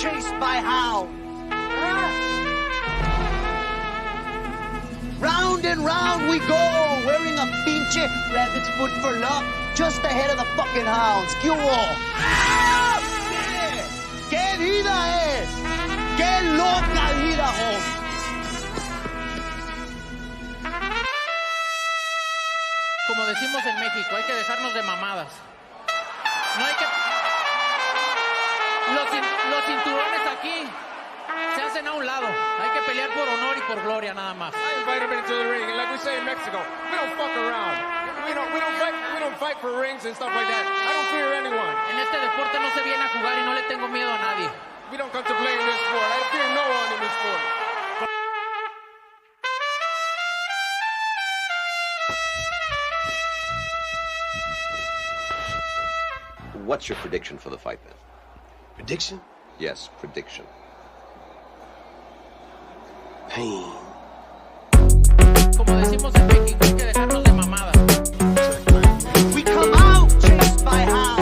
chased by hounds. Round and round we go, wearing a pinche rabbit's foot for luck, just ahead of the fucking hounds. ¿Qué hubo? ¡Ah! ¡Qué vida es! ¡Qué loca vida, home! Como decimos en México, hay que dejarnos de mamadas. No hay que... Los cinturones aquí se hacen a un lado. Hay que pelear por honor y por gloria nada más. I invite him into the ring, and like we say in Mexico, we don't fuck around. We don't fight for rings and stuff like that. I don't fear anyone. En este deporte no se viene a jugar y no le tengo miedo a nadie. We don't come to play in this sport. I fear no one in this sport. What's your prediction for the fight then? Prediction? Yes, prediction. Pain. Como decimos en México, hay que dejarnos de mamadas. We come out chased by hounds.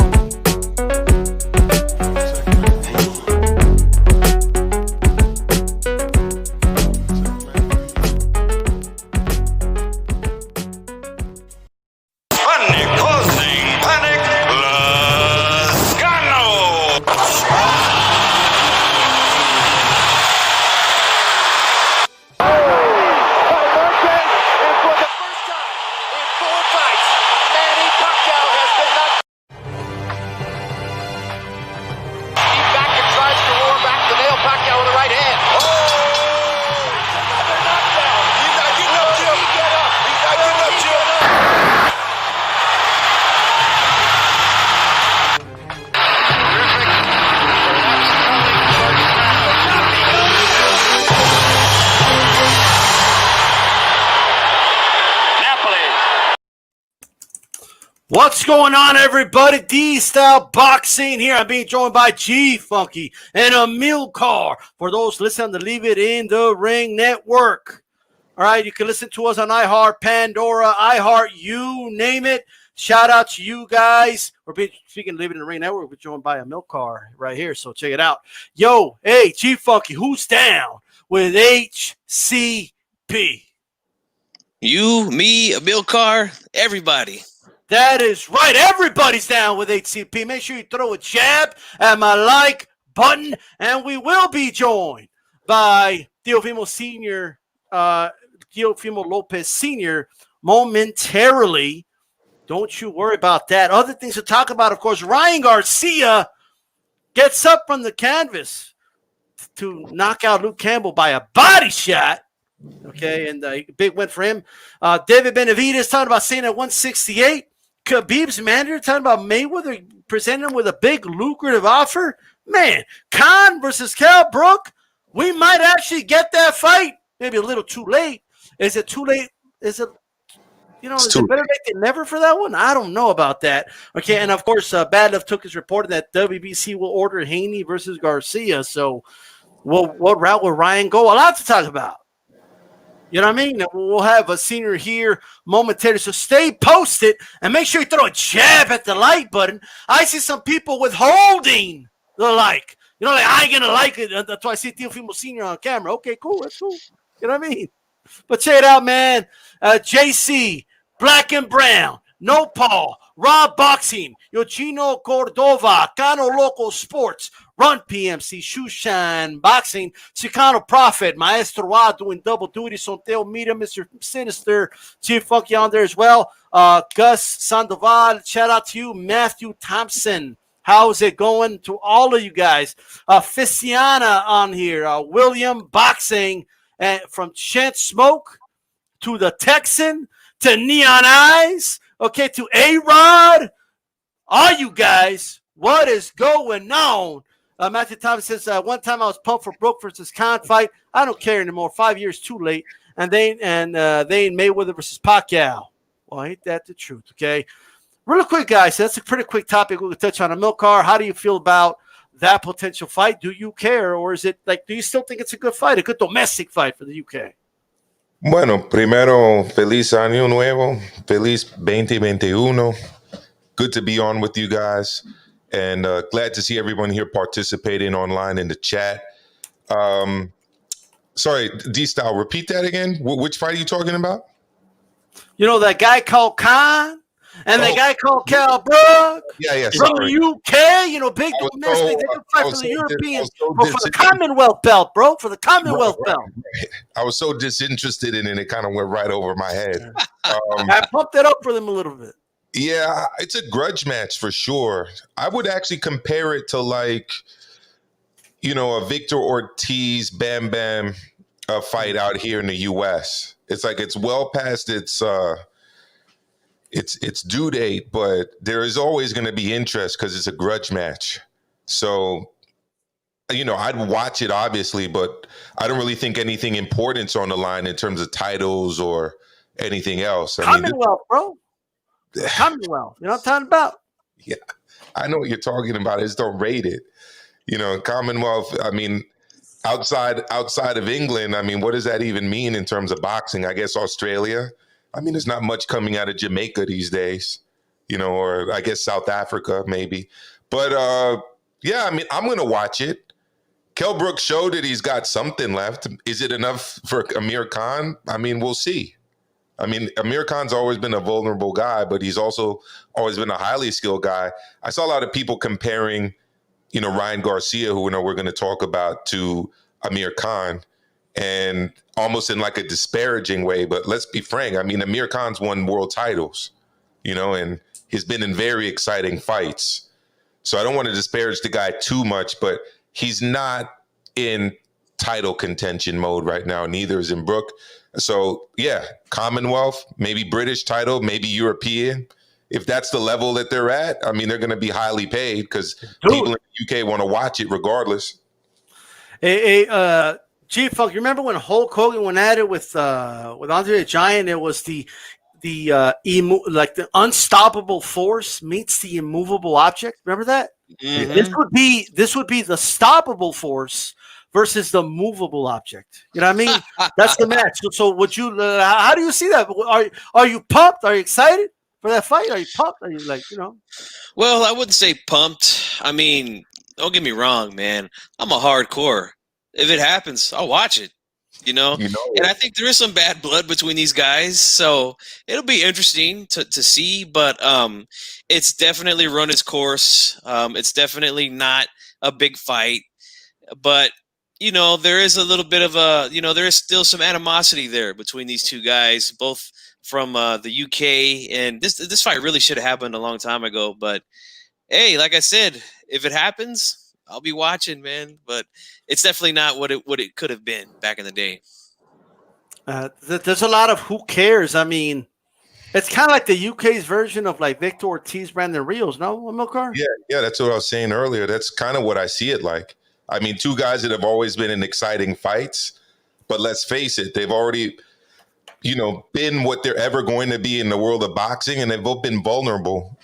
What's going on, everybody? D-Style Boxing here. I'm being joined by G-Funky and Amilcar for those listening to Leave It in the Ring Network. All right, you can listen to us on iHeart, Pandora, iHeart, you name it. Shout out to you guys. Speaking of Leave It in the Ring Network, we're joined by Amilcar right here, so check it out. Yo, hey, G-Funky, who's down with HCP? You, me, Amilcar, everybody. That is right. Everybody's down with HCP. Make sure you throw a jab at my like button, and we will be joined by Teofimo Sr., Teofimo Lopez Sr. momentarily. Don't you worry about that. Other things to talk about, of course, Ryan Garcia gets up from the canvas to knock out Luke Campbell by a body shot. Okay, and big win for him. David Benavidez talking about staying at 168. Khabib's manager talking about Mayweather presenting him with a big lucrative offer. Man, Khan versus Brook. We might actually get that fight. Maybe a little too late. Is it too late? Is it, is it better late than never for that one? I don't know about that. Okay, and of course, Bad Love Took is reported that WBC will order Haney versus Garcia. So, what route will Ryan go? A lot to talk about. You know what I mean? We'll have a senior here momentarily. So stay posted and make sure you throw a jab at the like button. I see some people withholding the like. Like, I ain't going to like it. That's why I see Teofimo Sr. on camera. Okay, cool. That's cool. You know what I mean? But check it out, man. JC, Black and Brown, No Paul, Raw Boxing, Yochino Cordova, Cano Loco Sports, Run PMC, Shoeshine Boxing, Chicano Prophet, Maestro Wa doing double duty, Sonteo Media, Mr. Sinister, Chief Funky on there as well. Gus Sandoval, shout out to you. Matthew Thompson, how's it going to all of you guys? Ficiana on here, William Boxing, from Chant Smoke to the Texan to Neon Eyes, okay, to A-Rod. All you guys, what is going on? Matthew Thompson says, one time I was pumped for Brook versus Khan fight. I don't care anymore. 5 years too late. And they in Mayweather versus Pacquiao. Well, ain't that the truth, okay? Real quick, guys, that's a pretty quick topic we could touch on. Amilcar, how do you feel about that potential fight? Do you care, or is it like, do you still think it's a good fight, a good domestic fight for the UK? Bueno, primero, feliz año nuevo, feliz 2021. Good to be on with you guys. and glad to see everyone here participating online in the chat. Sorry, D-Style, repeat that again. Which fight are you talking about? You know that guy called Khan and the guy called Cal Brook from the UK. You know, big domestic. They can fight for the European, for the Commonwealth belt, bro. For the Commonwealth belt. Right. I was so disinterested in it, it kind of went right over my head. I pumped it up for them a little bit. Yeah, it's a grudge match for sure. I would actually compare it to like, you know, a Victor Ortiz Bam Bam fight out here in the U.S. It's like it's well past its due date, but there is always going to be interest because it's a grudge match. So, you know, I'd watch it obviously, but I don't really think anything important's on the line in terms of titles or anything else. Commonwealth, bro. Commonwealth. You know what I'm talking about? Yeah, I know what you're talking about. I just don't rate it. You know, Commonwealth, I mean, outside of England, I mean, what does that even mean in terms of boxing? I guess Australia. I mean, there's not much coming out of Jamaica these days, you know, or I guess South Africa maybe. But yeah, I mean, I'm going to watch it. Kell Brook showed that he's got something left. Is it enough for Amir Khan? I mean, we'll see. I mean, Amir Khan's always been a vulnerable guy, but he's also always been a highly skilled guy. I saw a lot of people comparing, you know, Ryan Garcia, who we know we're going to talk about, to Amir Khan, and almost in like a disparaging way. But let's be frank. I mean, Amir Khan's won world titles, you know, and he's been in very exciting fights. So I don't want to disparage the guy too much, but he's not in title contention mode right now. Neither is in Brook. So yeah, Commonwealth, maybe British title, maybe European. If that's the level that they're at, I mean, they're going to be highly paid because people in the UK want to watch it regardless. Hey, G-Funk, you remember when Hulk Hogan went at it with Andre the Giant? It was the unstoppable force meets the immovable object. Remember that? Mm-hmm. This would be the stoppable force versus the movable object. You know what I mean? That's the match. So would you? How do you see that? Are you pumped? Are you excited for that fight? Are you pumped? Are you like, you know? Well, I wouldn't say pumped. I mean, don't get me wrong, man. I'm a hardcore. If it happens, I'll watch it. You know? And I think there is some bad blood between these guys, so it'll be interesting to see. But it's definitely run its course. It's definitely not a big fight, but you know, there is a little bit of there is still some animosity there between these two guys, both from the UK. And this fight really should have happened a long time ago. But hey, like I said, if it happens, I'll be watching, man. But it's definitely not what it could have been back in the day. There's a lot of who cares. I mean, it's kind of like the UK's version of like Victor Ortiz, Brandon Rios, no, Milcar? Yeah, that's what I was saying earlier. That's kind of what I see it like. I mean, two guys that have always been in exciting fights, but let's face it, they've already, you know, been what they're ever going to be in the world of boxing, and they've both been vulnerable.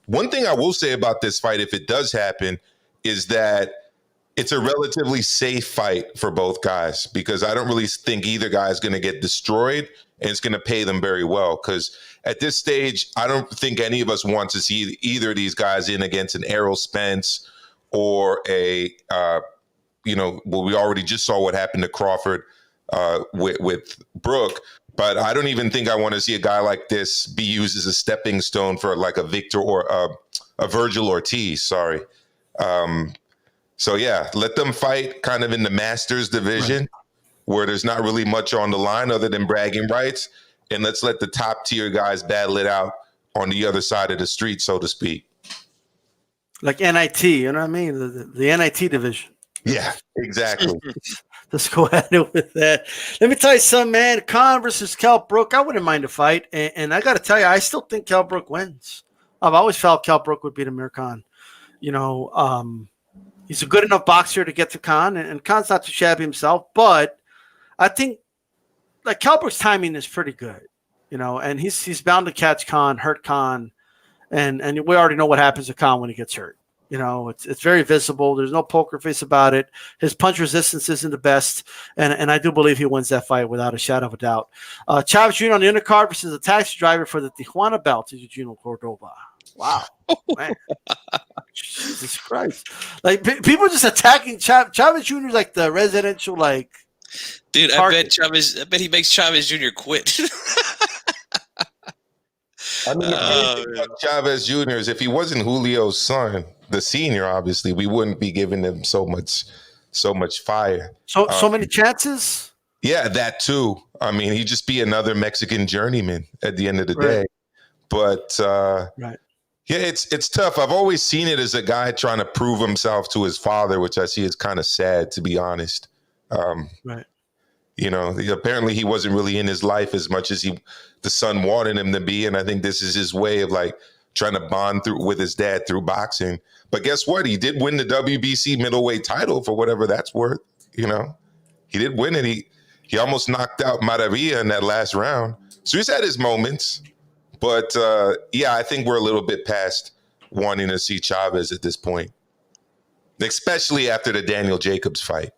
One thing I will say about this fight, if it does happen, is that it's a relatively safe fight for both guys, because I don't really think either guy is going to get destroyed, and it's going to pay them very well. Because at this stage, I don't think any of us want to see either of these guys in against an Errol Spence or a, we already just saw what happened to Crawford with Brook. But I don't even think I want to see a guy like this be used as a stepping stone for like a Victor or a Virgil Ortiz. Sorry. So yeah, let them fight kind of in the Masters division where there's not really much on the line other than bragging rights. And let's let the top tier guys battle it out on the other side of the street, so to speak. Like NIT, you know what I mean? The NIT division. Yeah, exactly. Let's go at it with that. Let me tell you something, man. Khan versus Kell Brook. I wouldn't mind a fight. And I got to tell you, I still think Kell Brook wins. I've always felt Kell Brook would beat Amir Khan. You know, he's a good enough boxer to get to Khan. And Khan's not too shabby himself. But I think, like, Kell Brook's timing is pretty good. You know, and he's bound to catch Khan, hurt Khan. And we already know what happens to Khan when he gets hurt. You know, it's very visible. There's no poker face about it. His punch resistance isn't the best. And I do believe he wins that fight without a shadow of a doubt. Chavez Jr. on the undercard versus a taxi driver for the Tijuana belt is Eugenio Cordoba. Wow, man. Jesus Christ! Like people just attacking Chavez Jr. like the residential like. Dude, target. I bet he makes Chavez Jr. quit. I mean, the funny thing about Chavez Jr. is if he wasn't Julio's son, the senior, obviously, we wouldn't be giving him so much fire. So many chances. Yeah, that too. I mean, he'd just be another Mexican journeyman at the end of the day. But right. Yeah, it's tough. I've always seen it as a guy trying to prove himself to his father, which I see is kind of sad, to be honest. Right. You know, apparently he wasn't really in his life as much as the son wanted him to be, and I think this is his way of like trying to bond with his dad through boxing. But guess what? He did win the WBC middleweight title for whatever that's worth. You know, he did win it. He almost knocked out Maravilla in that last round. So he's had his moments. But, yeah, I think we're a little bit past wanting to see Chavez at this point, especially after the Daniel Jacobs fight.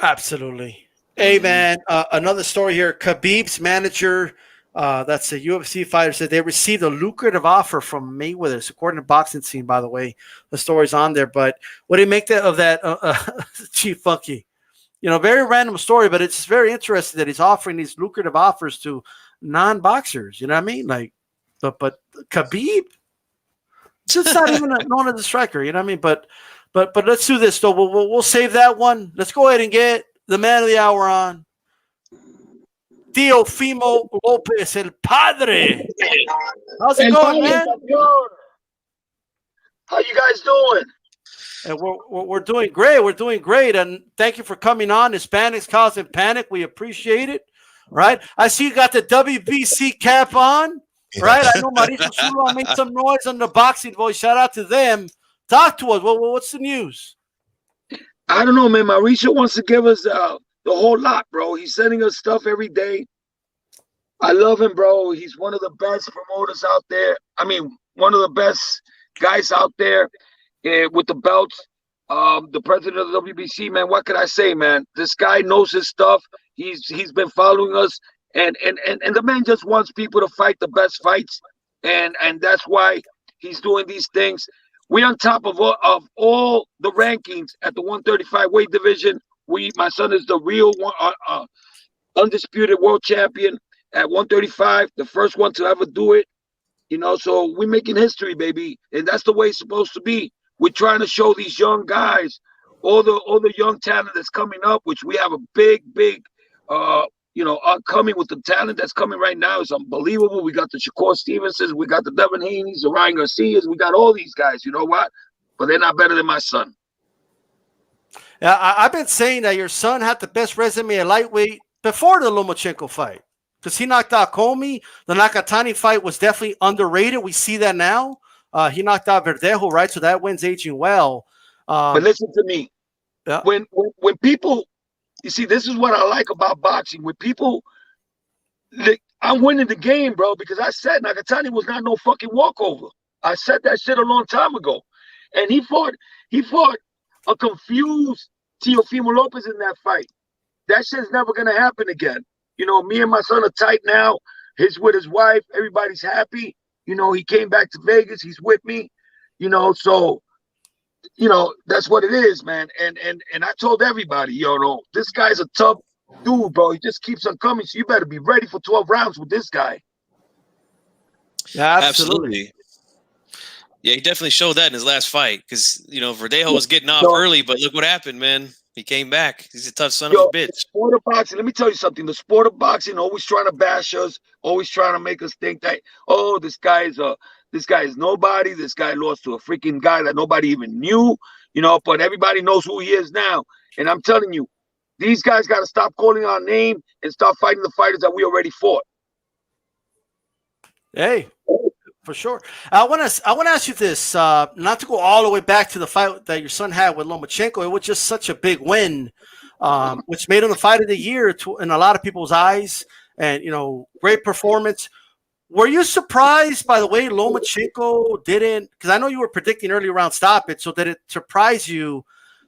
Absolutely. Hey, man, another story here. Khabib's manager, that's a UFC fighter, said they received a lucrative offer from Mayweather. It's according to Boxing Scene, by the way. The story's on there. But what do you make of that, Chief Funky? You know, very random story, but it's very interesting that he's offering these lucrative offers to non-boxers. You know what I mean? Like, but Khabib, just not even known as a striker. You know what I mean? But let's do this though. We'll save that one. Let's go ahead and get the man of the hour on. Teofimo Lopez, el padre. How's it going, man? How you guys doing? And we're doing great. We're doing great. And thank you for coming on. Hispanics causing panic. We appreciate it. Right? I see you got the WBC cap on. Right? I know Mauricio Zulo made some noise on the boxing voice. Shout out to them. Talk to us. What's the news? I don't know, man. Mauricio wants to give us the whole lot, bro. He's sending us stuff every day. I love him, bro. He's one of the best promoters out there. I mean, one of the best guys out there with the belts. The president of the WBC, man. What could I say, man? This guy knows his stuff. He's been following us. And the man just wants people to fight the best fights, and that's why he's doing these things. We're on top of all the rankings at the 135 weight division. My son is the real one, undisputed world champion at 135, the first one to ever do it. You know, so we're making history, baby, and that's the way it's supposed to be. We're trying to show these young guys, all the young talent that's coming up, which we have a big coming with the talent that's coming right now is unbelievable. We got the Shakur Stevensons, we got the Devin Haneys, the Ryan Garcias, we got all these guys. You know what? But they're not better than my son. Yeah, I've been saying that your son had the best resume at lightweight before the Lomachenko fight because he knocked out Comey. The Nakatani fight was definitely underrated. We see that now. He knocked out Verdejo, right? So that wins aging well. But listen to me. Yeah. When people. You see, this is what I like about boxing. With people, I'm winning the game, bro, because I said Nakatani was not no fucking walkover. I said that shit a long time ago. And he fought a confused Teofimo Lopez in that fight. That shit's never going to happen again. You know, me and my son are tight now. He's with his wife. Everybody's happy. You know, he came back to Vegas. He's with me. You know, so... You know, that's what it is, man. And I told everybody, this guy's a tough dude, bro. He just keeps on coming. So you better be ready for 12 rounds with this guy. Yeah, absolutely. Yeah, he definitely showed that in his last fight because, Verdejo was getting off early, but look what happened, man. He came back. He's a tough son of a bitch. The sport of boxing, let me tell you something. The sport of boxing always trying to bash us, always trying to make us think that, this guy is nobody. This guy lost to a freaking guy that nobody even knew, but everybody knows who he is now. And I'm telling you, these guys got to stop calling our name and start fighting the fighters that we already fought. Hey, for sure. I want to ask you this, not to go all the way back to the fight that your son had with Lomachenko. It was just such a big win, which made him the fight of the year in a lot of people's eyes. And, great performance. Were you surprised by the way Lomachenko didn't? Because I know you were predicting early round stoppage. So did it surprise you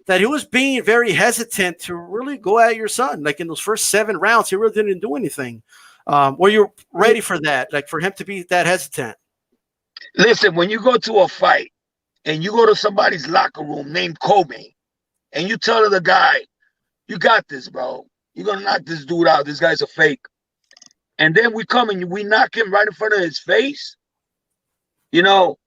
that he was being very hesitant to really go at your son? Like in those first 7 rounds, he really didn't do anything. Were you ready for that? Like for him to be that hesitant? Listen, when you go to a fight and you go to somebody's locker room named Kobe and you tell the guy, you got this, bro. You're going to knock this dude out. This guy's a fake. And then we come and we knock him right in front of his face. You know,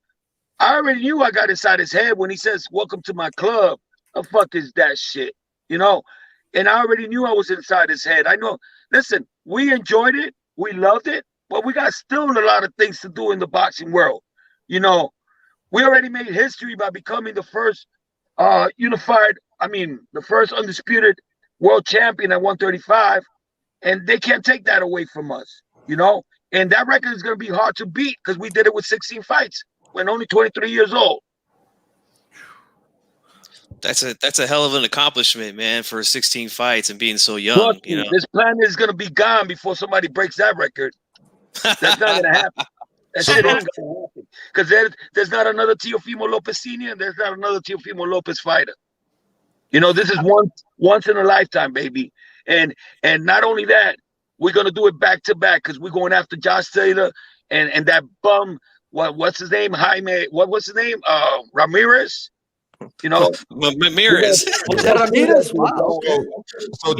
I already knew I got inside his head when he says, welcome to my club. The fuck is that shit? You know, and I already knew I was inside his head. I know. Listen, we enjoyed it. We loved it. But we got still a lot of things to do in the boxing world. You know, we already made history by becoming the first the first undisputed world champion at 135. And they can't take that away from us, you know? And that record is going to be hard to beat because we did it with 16 fights when only 23 years old. That's a hell of an accomplishment, man, for 16 fights and being so young. Look, You know, this planet is going to be gone before somebody breaks that record. That's not going to happen. That shit ain't going to happen. Because there's not another Teofimo Lopez Sr. and there's not another Teofimo Lopez fighter. You know, this is once in a lifetime, baby. And not only that, we're gonna do it back to back because we're going after Josh Taylor and that bum. What's his name? Jaime. What's his name? Ramirez. You know, Ramirez. Ramirez. Wow. So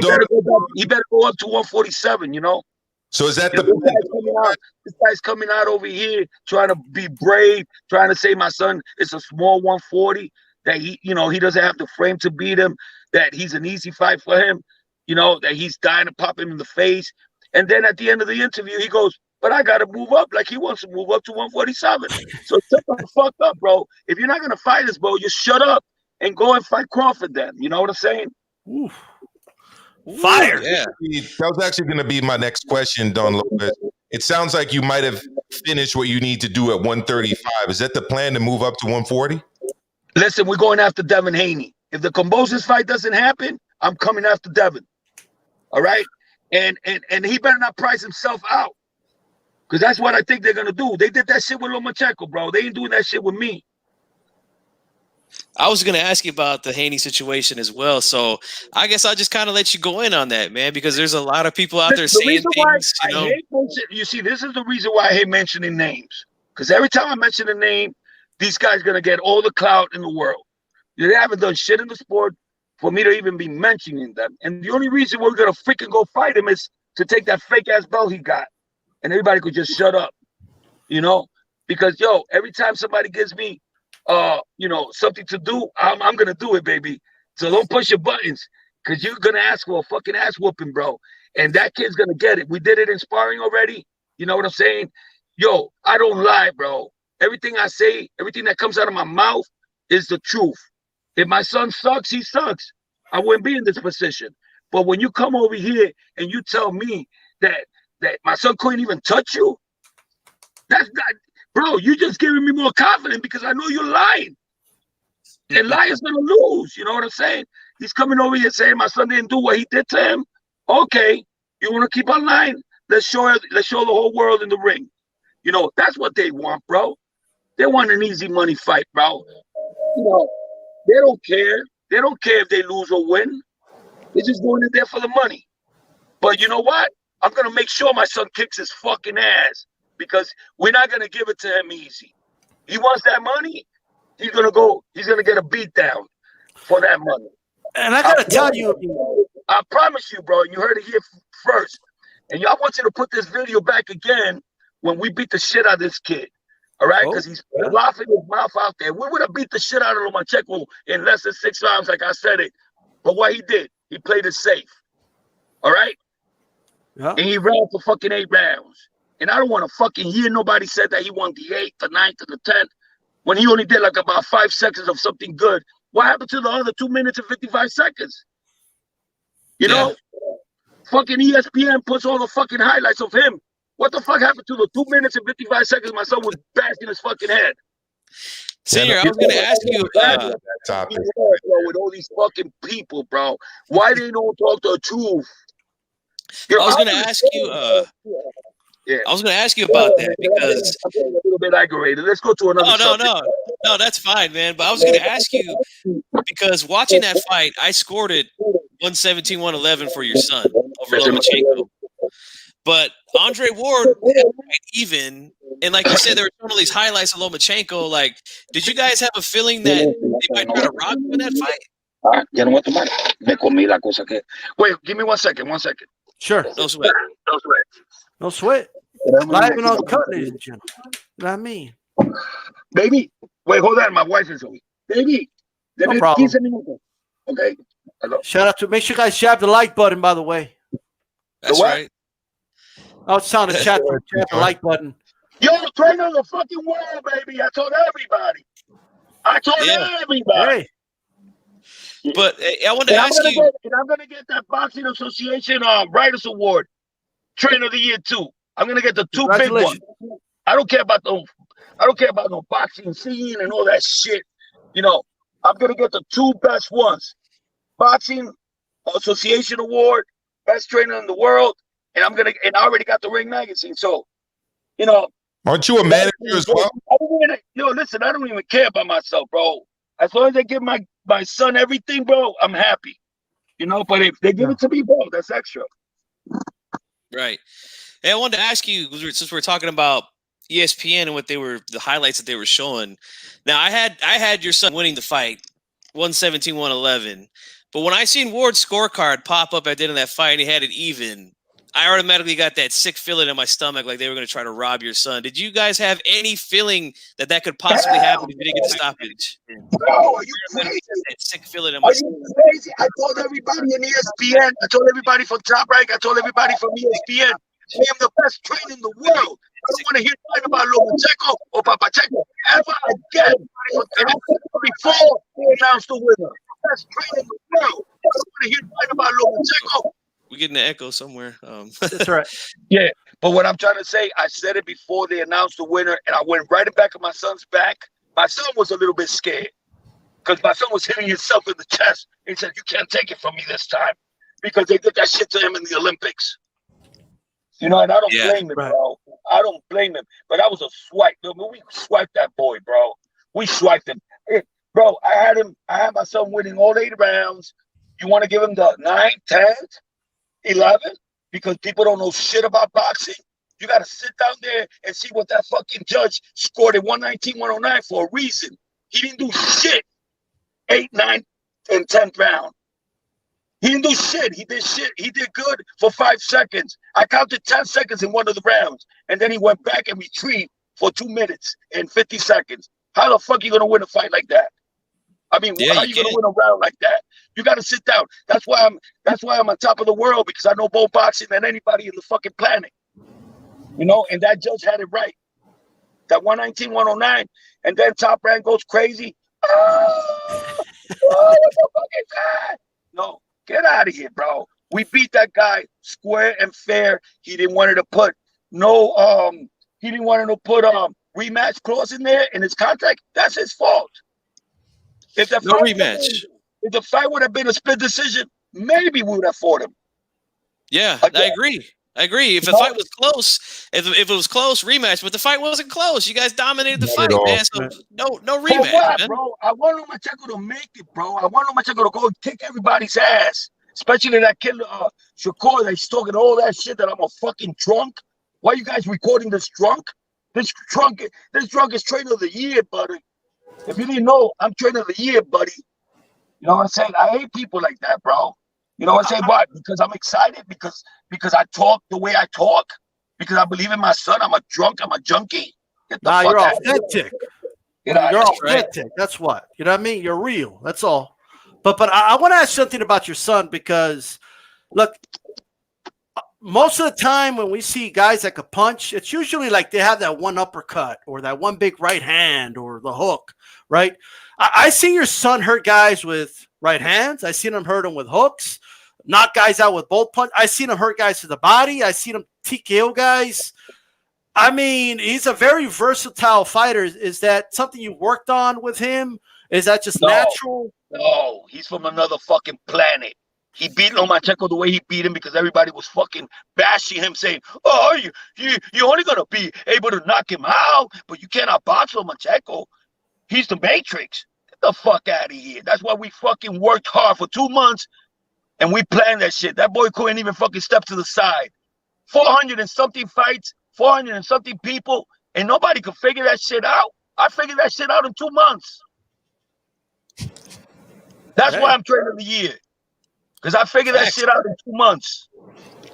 he better go up to 147. You know. So is that this guy's coming out over here trying to be brave, trying to say my son it's a small 140 that he doesn't have the frame to beat him, that he's an easy fight for him. You know, that he's dying to pop him in the face. And then at the end of the interview, he goes, but I got to move up like he wants to move up to 147. So shut the fuck up, bro. If you're not going to fight us, bro, just shut up and go and fight Crawford then. You know what I'm saying? Oof. Fire. Yeah. That was actually going to be my next question, Don Lopez. It sounds like you might have finished what you need to do at 135. Is that the plan to move up to 140? Listen, we're going after Devin Haney. If the Cambosis fight doesn't happen, I'm coming after Devin. All right, and he better not price himself out, because that's what I think they're gonna do. They did that shit with Lomachenko, bro. They ain't doing that shit with me. I was gonna ask you about the Haney situation as well, so I guess I'll just kind of let you go in on that, man, because there's a lot of people out there saying things. You see, this is the reason why I hate mentioning names, because every time I mention a name, these guys are gonna get all the clout in the world. They haven't done shit in the sport for me to even be mentioning them. And the only reason we're going to freaking go fight him is to take that fake-ass belt he got. And everybody could just shut up, you know? Because, yo, every time somebody gives me, something to do, I'm going to do it, baby. So don't push your buttons, because you're going to ask for a fucking ass whooping, bro. And that kid's going to get it. We did it in sparring already. You know what I'm saying? Yo, I don't lie, bro. Everything I say, everything that comes out of my mouth is the truth. If my son sucks, he sucks. I wouldn't be in this position. But when you come over here and you tell me that my son couldn't even touch you, that's not, bro, you just giving me more confidence because I know you're lying. And lying's gonna lose. You know what I'm saying? He's coming over here saying my son didn't do what he did to him. Okay, you want to keep on lying? Let's show the whole world in the ring. You know, that's what they want, bro. They want an easy money fight, bro. You know, they don't care. They don't care if they lose or win. They're just going in there for the money. But you know what? I'm going to make sure my son kicks his fucking ass, because we're not going to give it to him easy. He wants that money. He's going to get a beat down for that money. And I got to tell you, I promise you, bro, and you heard it here first. And y'all want you to put this video back again when we beat the shit out of this kid. All right, because he's laughing his mouth out there. We would have beat the shit out of Lomachenko in less than 6 rounds, like I said it. But what he did, he played it safe. All right? Yeah. And he ran for fucking 8 rounds. And I don't want to fucking hear nobody said that he won the 8th, the 9th, and the 10th when he only did like about 5 seconds of something good. What happened to the other 2 minutes and 55 seconds? You know? Fucking ESPN puts all the fucking highlights of him. What the fuck happened to the 2 minutes and 55 seconds my son was bashing his fucking head? Senior, I was going to ask you. With all these fucking people, bro. Why they don't talk the truth? I was going to ask you. I was going to ask you about that because I'm getting a little bit aggravated. Let's go to another. No, that's fine, man. But I was going to ask you because watching that fight, I scored it 117-111 for your son over Lomachenko. But Andre Ward had quite even And like you said, there were some of these highlights of Lomachenko. Like, did you guys have a feeling that they might try to rob you in that fight? Ya no voy a tomar. Me comí la cosa que. Wait, give me 1 second. 1 second. Sure. No sweat. No sweat. No sweat. Live and uncut, ladies and gentlemen. You know what I mean? Baby, wait, hold on. My wife is away. Baby, No problem. 15 minutos. Okay. Hello. Shout out to, make sure you guys jab the like button, by the way. That's what? right. I was telling the chat to jab the like button. Yo, trainer of the fucking world, baby. I told everybody. Everybody. Hey, But I wanted to ask you. I'm gonna get that Boxing Association Writers Award, Trainer of the Year too. I'm gonna get the 2 big ones. I don't care about no boxing scene and all that shit. You know, I'm gonna get the 2 best ones. Boxing Association Award, best trainer in the world, and I already got the Ring magazine. So, you know, aren't you a manager as well? I don't even care about myself, bro. As long as they give my son everything, bro, I'm happy. You know, but if they give it to me, bro, that's extra. Right. Hey, I wanted to ask you, since we're talking about ESPN and the highlights that they were showing. Now, I had your son winning the fight, 117-111. But when I seen Ward's scorecard pop up at the end of that fight and he had it even, I automatically got that sick feeling in my stomach like they were going to try to rob your son. Did you guys have any feeling that could possibly happen if you didn't get the stoppage? Bro, are you crazy? That sick feeling in my stomach. Are you crazy? I told everybody in ESPN. I told everybody from Top Rank. I told everybody from ESPN. I am the best trainer in the world. I don't want to hear nothing about Lomachenko or Papacheco ever again before they announce the winner. Best trainer in the world. I don't want to hear nothing about Lomachenko. We're getting an echo somewhere. that's right. Yeah, but what I'm trying to say, I said it before they announced the winner, and I went right back of my son's back. My son was a little bit scared because my son was hitting himself in the chest. He said, "You can't take it from me this time," because they did that shit to him in the Olympics. You know, and I don't blame him, bro. I don't blame him. But that was a swipe. We swiped that boy, bro. We swiped him. Bro, I had my son winning all 8 rounds. You want to give him the 9, 10, 11? Because people don't know shit about boxing. You got to sit down there and see what that fucking judge scored at 119-109 for a reason. He didn't do shit 8, 9, and 10th round. He didn't do shit. He did shit. He did good for 5 seconds. I counted 10 seconds in one of the rounds. And then he went back and retrieved for 2 minutes and 50 seconds. How the fuck are you going to win a fight like that? I mean, how are you going to win a round like that? You got to sit down. That's why I'm on top of the world, because I know more boxing than anybody in the fucking planet. You know, and that judge had it right. That 119-109, and then Top Rank goes crazy. Oh, what the fuck is that? No. Get out of here, bro. We beat that guy square and fair. He didn't want to put rematch clause in there in his contract. That's his fault. If the fight would have been a split decision, maybe we would have fought him. Yeah, again. I agree. If the fight was close, if it was close, rematch. But the fight wasn't close. You guys dominated the fight, man. So no rematch, man. Bro? I want Lomachenko to make it, bro. I want Lomachenko to go and kick everybody's ass, especially that kid Shakur that's talking all that shit that I'm a fucking drunk. Why are you guys recording this drunk? This drunk is trainer of the year, buddy. If you didn't know, I'm trainer of the year, buddy. You know what I'm saying? I hate people like that, bro. You know what I'm saying? Why? Because I'm excited, because I talk the way I talk, because I believe in my son. I'm a drunk. I'm a junkie. Nah, you're authentic. You're authentic. Right. That's what. You know what I mean? You're real. That's all. But I want to ask something about your son, because, look, most of the time when we see guys that could punch, it's usually like they have that one uppercut or that one big right hand or the hook, right? I see your son hurt guys with right hands. I seen him hurt them with hooks, knock guys out with both punches. I seen him hurt guys to the body. I seen him TKO guys. I mean, he's a very versatile fighter. Is that something you worked on with him? Is that just natural? No, he's from another fucking planet. He beat Lomachenko the way he beat him because everybody was fucking bashing him, saying, "Oh, you're only gonna be able to knock him out, but you cannot box Lomachenko. He's the Matrix." Get the fuck out of here. That's why we fucking worked hard for 2 months and we planned that shit. That boy couldn't even fucking step to the side. 400 and something fights, 400 and something people, and nobody could figure that shit out. I figured that shit out in 2 months. That's why I'm trainer of the year, because I figured that shit out in 2 months.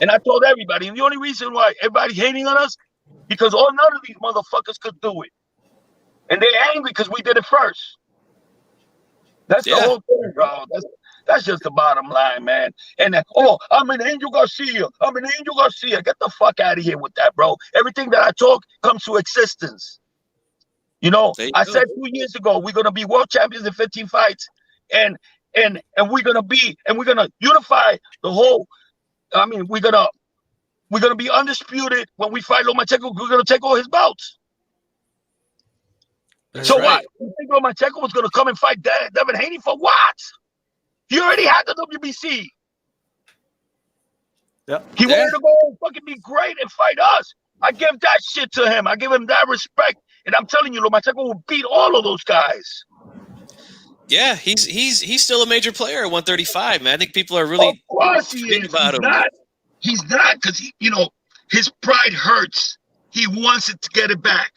And I told everybody, and the only reason why everybody's hating on us, because none of these motherfuckers could do it. And they're angry because we did it first. That's the whole thing, bro. That's just the bottom line, man. And I'm an Angel Garcia. I'm an Angel Garcia. Get the fuck out of here with that, bro. Everything that I talk comes to existence. You know, I said 2 years ago, we're gonna be world champions in 15 fights, and we're gonna unify the whole. I mean, we're gonna be undisputed when we fight Lomachenko. We're gonna take all his belts. That's so right. What? You think Lomachenko was gonna come and fight Devin Haney for what? He already had the WBC. Yep. He wanted to go and fucking be great and fight us. I give that shit to him. I give him that respect. And I'm telling you, Lomachenko will beat all of those guys. Yeah, he's still a major player at 135, man. I think people are really of course he is. About him. He's not, because his pride hurts. He wants it to get it back.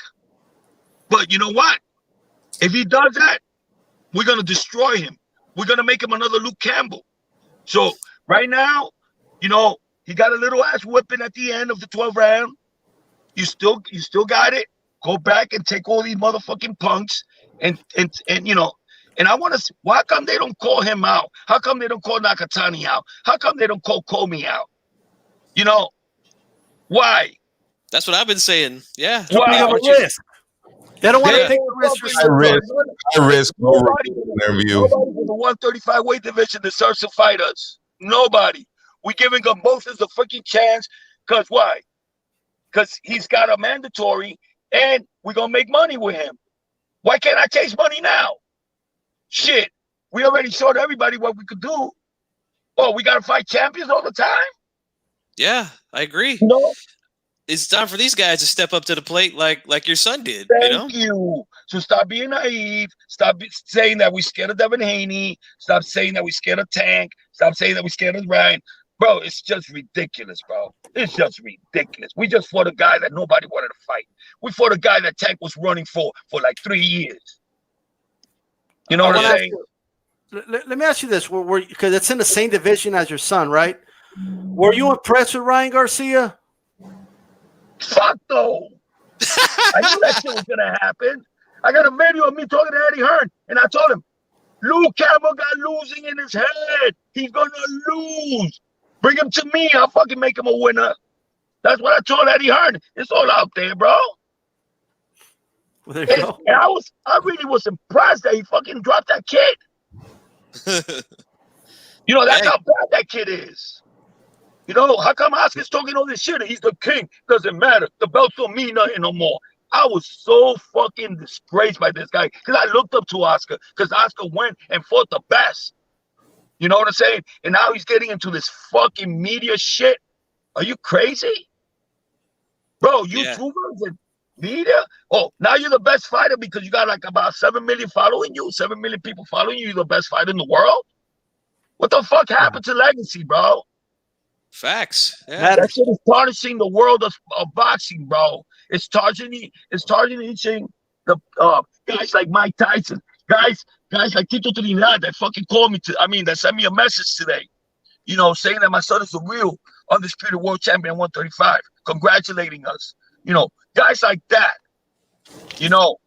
But you know what? If he does that, we're gonna destroy him. We're gonna make him another Luke Campbell. So right now, he got a little ass whipping at the end of the 12th round. You still got it. Go back and take all these motherfucking punks and I want to see, why come they don't call him out? How come they don't call Nakatani out? How come they don't call Comey out? Why? That's what I've been saying. Yeah. Risk. They don't want to take the risk. I risk nobody in the 135 weight division deserves to fight us. Nobody. We're giving them both as a freaking chance. Because why? Because he's got a mandatory and we're going to make money with him. Why can't I chase money now? Shit. We already showed everybody what we could do. Oh, we got to fight champions all the time? Yeah, I agree. It's time for these guys to step up to the plate like your son did. Thank you. So stop being naive. Stop saying that we're scared of Devin Haney. Stop saying that we're scared of Tank. Stop saying that we're scared of Ryan. Bro, it's just ridiculous, bro. It's just ridiculous. We just fought a guy that nobody wanted to fight. We fought a guy that Tank was running for like 3 years. You know what I'm saying? Let me ask you this, because it's in the same division as your son, right? Were you impressed with Ryan Garcia? Fuck no. I knew that shit was gonna happen. I got a video of me talking to Eddie Hearn, and I told him, Luke Campbell got losing in his head. He's gonna lose. Bring him to me. I'll fucking make him a winner. That's what I told Eddie Hearn. It's all out there, bro. Well, there you go. And I really was impressed that he fucking dropped that kid. That's how bad that kid is. How come Oscar's talking all this shit? He's the king. Doesn't matter. The belts don't mean nothing no more. I was so fucking disgraced by this guy because I looked up to Oscar because Oscar went and fought the best. You know what I'm saying? And now he's getting into this fucking media shit. Are you crazy? Bro, YouTubers and media? Oh, now you're the best fighter because you got like about 7 million following you. 7 million people following you. You're the best fighter in the world? What the fuck happened to legacy, bro? Facts. Yeah. That shit is tarnishing the world of boxing, bro. It's tarnishing the guys like Mike Tyson, guys like Tito Trinidad that fucking called me that sent me a message today, saying that my son is the real undisputed world champion 135, congratulating us. Guys like that. Those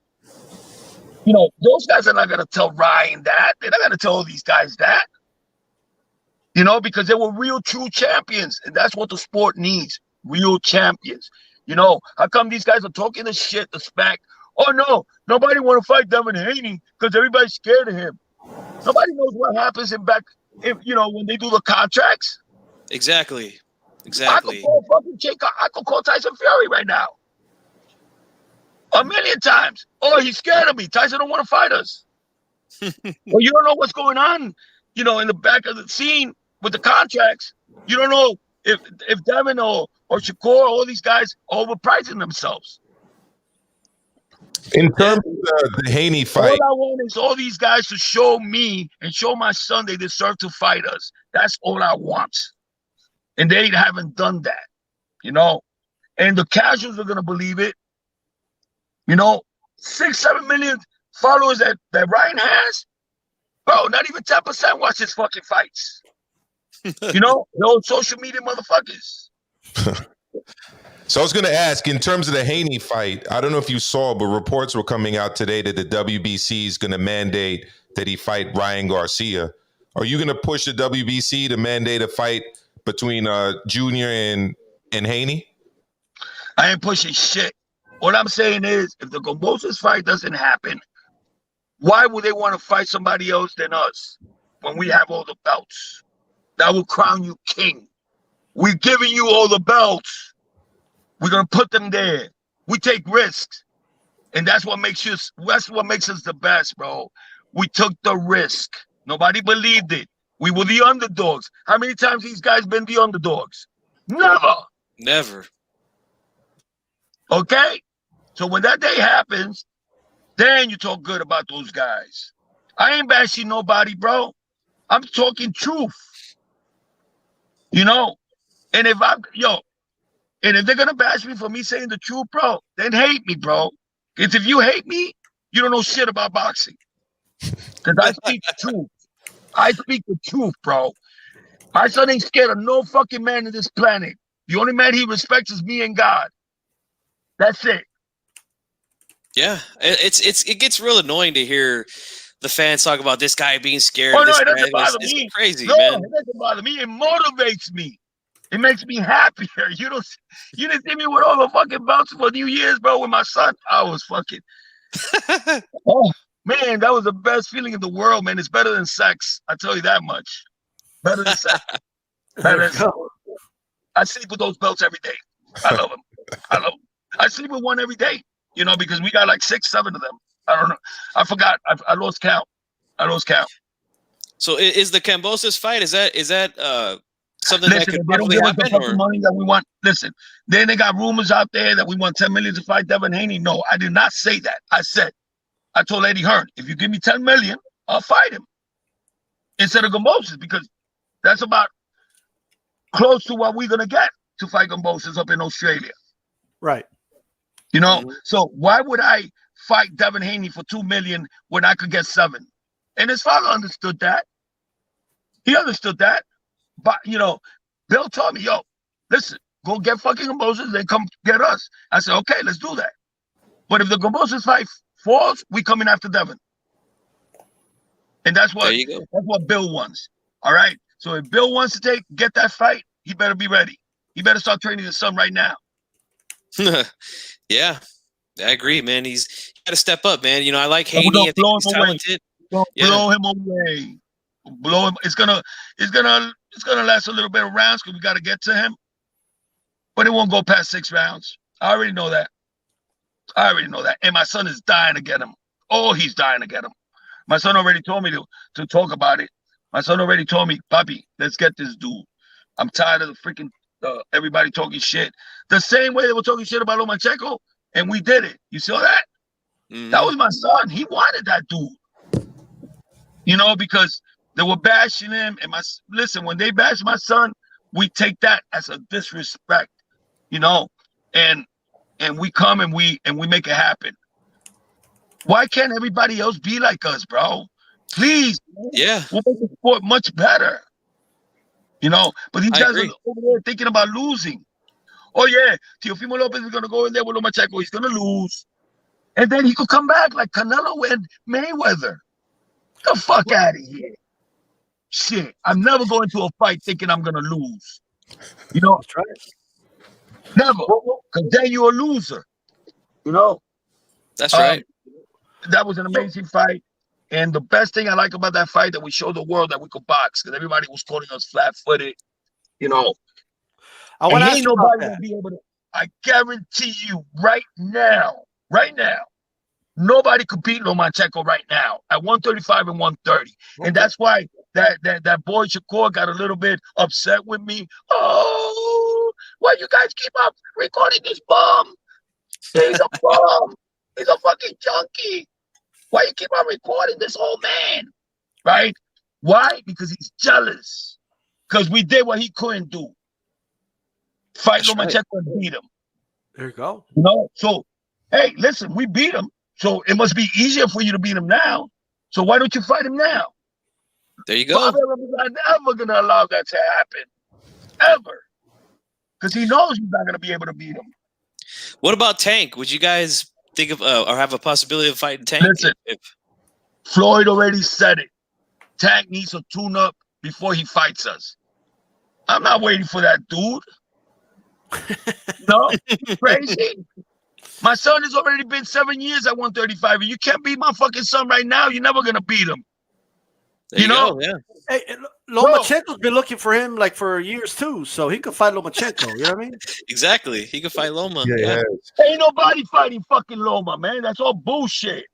guys are not gonna tell Ryan that. They're not gonna tell all these guys that. Because they were real, true champions. And that's what the sport needs. Real champions. How come these guys are talking the shit, the smack? Oh, no. Nobody want to fight Devin Haney because everybody's scared of him. Nobody knows what happens when they do the contracts. Exactly. I could call Tyson Fury right now. 1,000,000 times. Oh, he's scared of me. Tyson don't want to fight us. Well, you don't know what's going on, in the back of the scene with the contracts. You don't know if Devin or Shakur, all these guys are overpricing themselves. In terms of the Haney fight, all I want is all these guys to show me and show my son they deserve to fight us. That's all I want. And they haven't done that, And the casuals are going to believe it. You know, 6-7 million followers that Ryan has, bro. Not even 10% watch his fucking fights. You know, those social media motherfuckers. So I was going to ask, in terms of the Haney fight, I don't know if you saw, but reports were coming out today that the WBC is going to mandate that he fight Ryan Garcia. Are you going to push the WBC to mandate a fight between Junior and Haney? I ain't pushing shit. What I'm saying is, if the Gombosis fight doesn't happen, why would they want to fight somebody else than us when we have all the belts? That will crown you king. We're giving you all the belts. We're gonna put them there. We take risks, and that's what makes us the best, bro. We took the risk. Nobody believed it. We were the underdogs. How many times these guys been the underdogs? Never. Okay? So when that day happens, then you talk good about those guys. I ain't bashing nobody, bro. I'm talking truth. You know? And if they're gonna bash me for me saying the truth, bro, then hate me, bro. Because if you hate me, you don't know shit about boxing. Because I speak the truth. I speak the truth, bro. My son ain't scared of no fucking man in this planet. The only man he respects is me and God. That's it. Yeah, it gets real annoying to hear the fans talk about this guy being scared. Oh no, it doesn't bother me. It's crazy, no, man. It doesn't bother me. It motivates me. It makes me happier. You didn't see me with all the fucking belts for New Year's, bro, with my son. I was fucking. Oh man, that was the best feeling in the world, man. It's better than sex. I tell you that much. Better than sex. Better than sex. I sleep with those belts every day. I love them. I sleep with one every day. You know, because we got like 6, 7 of them. I don't know. I forgot. I lost count. So is the Kambosos fight? Is that something that could they don't really give us the happen? fucking money that we want. Listen, then they got rumors out there that we want 10 million to fight Devin Haney. No, I did not say that. I told Eddie Hearn, if you give me 10 million, I'll fight him instead of Gombosis, because that's about close to what we're gonna get to fight Gombosis up in Australia. Right. You know, so why would I fight Devin Haney for 2 million when I could get 7? And his father understood that. He understood that. But, you know, Bill told me, yo, listen, go get fucking Gombosis, then come get us. I said, okay, let's do that. But if the Gombosis fight falls, we coming after Devin. And that's what Bill wants. All right? So if Bill wants to get that fight, he better be ready. He better start training his son right now. Yeah, I agree, man. He's got to step up, man. You know, I like Haney. I think he's talented. Blow him away. Blow him. It's gonna last a little bit of rounds because we got to get to him, but it won't go past 6 rounds. I already know that. And my son is dying to get him. Oh, he's dying to get him. My son already told me to talk about it. My son already told me, Papi, let's get this dude. I'm tired of the freaking everybody talking shit. The same way they were talking shit about Lomachenko, and we did it. You saw that? That was my son. He wanted that dude. You know, because they were bashing him. And listen, when they bash my son, we take that as a disrespect, you know, and we come and we make it happen. Why can't everybody else be like us, bro? Please. Yeah. We'll make the sport much better. You know, but these guys are over there thinking about losing. Oh yeah, Teofimo Lopez is gonna go in there with Lomachenko. He's gonna lose, and then he could come back like Canelo and Mayweather. Get the fuck out of here! Shit, I'm never going to a fight thinking I'm gonna lose. You know, that's right. Never, because then you're a loser. You know, that's right. That was an amazing fight. And the best thing I like about that fight, that we showed the world that we could box, because everybody was calling us flat-footed, you know. I want to ask you about that. Be able to, I guarantee you right now, nobody could beat Lomachenko right now at 135 and 130. Okay. And that's why that boy Shakur got a little bit upset with me. Oh, why you guys keep up recording this bum? He's a bum. He's a fucking junkie. Why you keep on recording this old man? Right? Why? Because he's jealous. Because we did what he couldn't do. Fight Lomachenko and beat him. There you go. You know? So hey, listen, we beat him, so it must be easier for you to beat him now. So why don't you fight him now? There you go. Bobby was never gonna allow that to happen, ever, because he knows he's not gonna be able to beat him. What about Tank? Would you guys think of or have a possibility of fighting Tank? Listen, Floyd already said it. Tank needs a tune-up before he fights us. I'm not waiting for that dude. No, crazy. My son has already been 7 years at 135, and you can't beat my fucking son right now. You're never gonna beat him. You know, yeah. Hey, Lomachenko's been looking for him like for years too, so he could fight Lomachenko. You know what I mean? Exactly. He could fight Loma. Yeah. Ain't nobody fighting fucking Loma, man. That's all bullshit.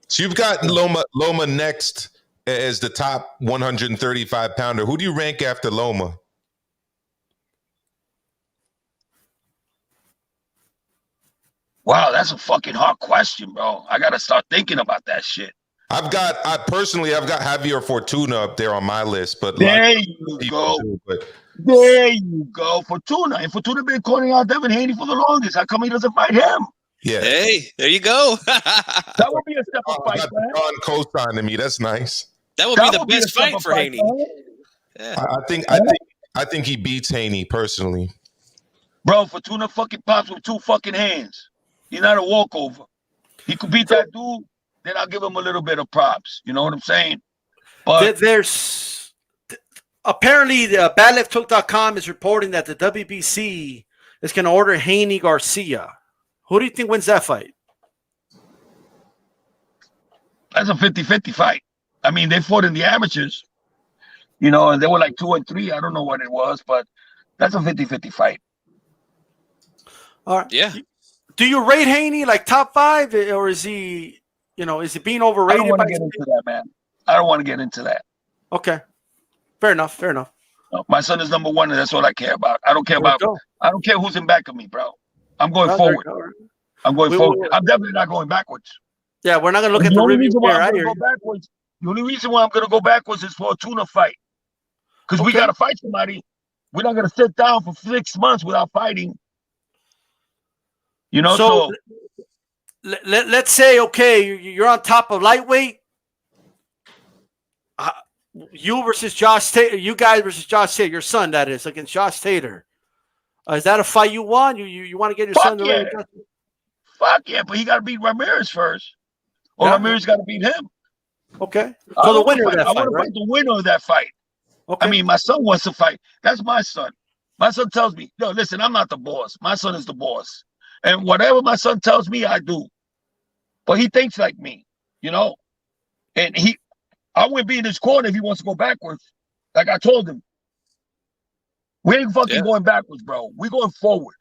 So you've got Loma next as the top 135 pounder. Who do you rank after Loma? Wow, that's a fucking hard question, bro. I gotta start thinking about that shit. I've got Javier Fortuna up there on my list, but there you go. There you go, Fortuna. And Fortuna been calling out Devin Haney for the longest. How come he doesn't fight him? Yeah. Hey, there you go. That would be a step up fight, man. John co-signing me. That's nice. That would be the best fight for Haney. Yeah. I think he beats Haney personally. Bro, Fortuna fucking pops with 2 fucking hands. He's not a walkover. He could beat that dude. Then I'll give him a little bit of props. You know what I'm saying? But there's apparently the badlefthook.com is reporting that the WBC is going to order Haney Garcia. Who do you think wins that fight? That's a 50-50 fight. I mean, they fought in the amateurs, you know, and they were like 2 and 3. I don't know what it was, but that's a 50-50 fight. All right. Yeah. Do you rate Haney like top 5, or is he? You know, is it being overrated? I don't want to get into that, man. I don't want to get into that. Okay. Fair enough. Fair enough. No, my son is number 1, and that's all I care about. I don't care who's in back of me, bro. I'm going forward. I'm going forward. I'm definitely not going backwards. Yeah, we're not going to look at the review here. The only reason why I'm going to go backwards is for a tuna fight. Because we got to fight somebody. We're not going to sit down for 6 months without fighting. You know, so let's say, okay, you're on top of lightweight. You versus Josh Taylor. You guys versus Josh Taylor. Your son, that is, against Josh Taylor. Is that a fight you want? You want to get your son to ring? Fuck yeah, but he got to beat Ramirez first. Or Ramirez got to beat him. Okay. So the winner of that fight, I want to fight the winner of that fight. Okay. I mean, my son wants to fight. That's my son. My son tells me, no, listen, I'm not the boss. My son is the boss. And whatever my son tells me, I do. But he thinks like me, you know? And I wouldn't be in his corner if he wants to go backwards. Like I told him. We ain't fucking going backwards, bro. We're going forward.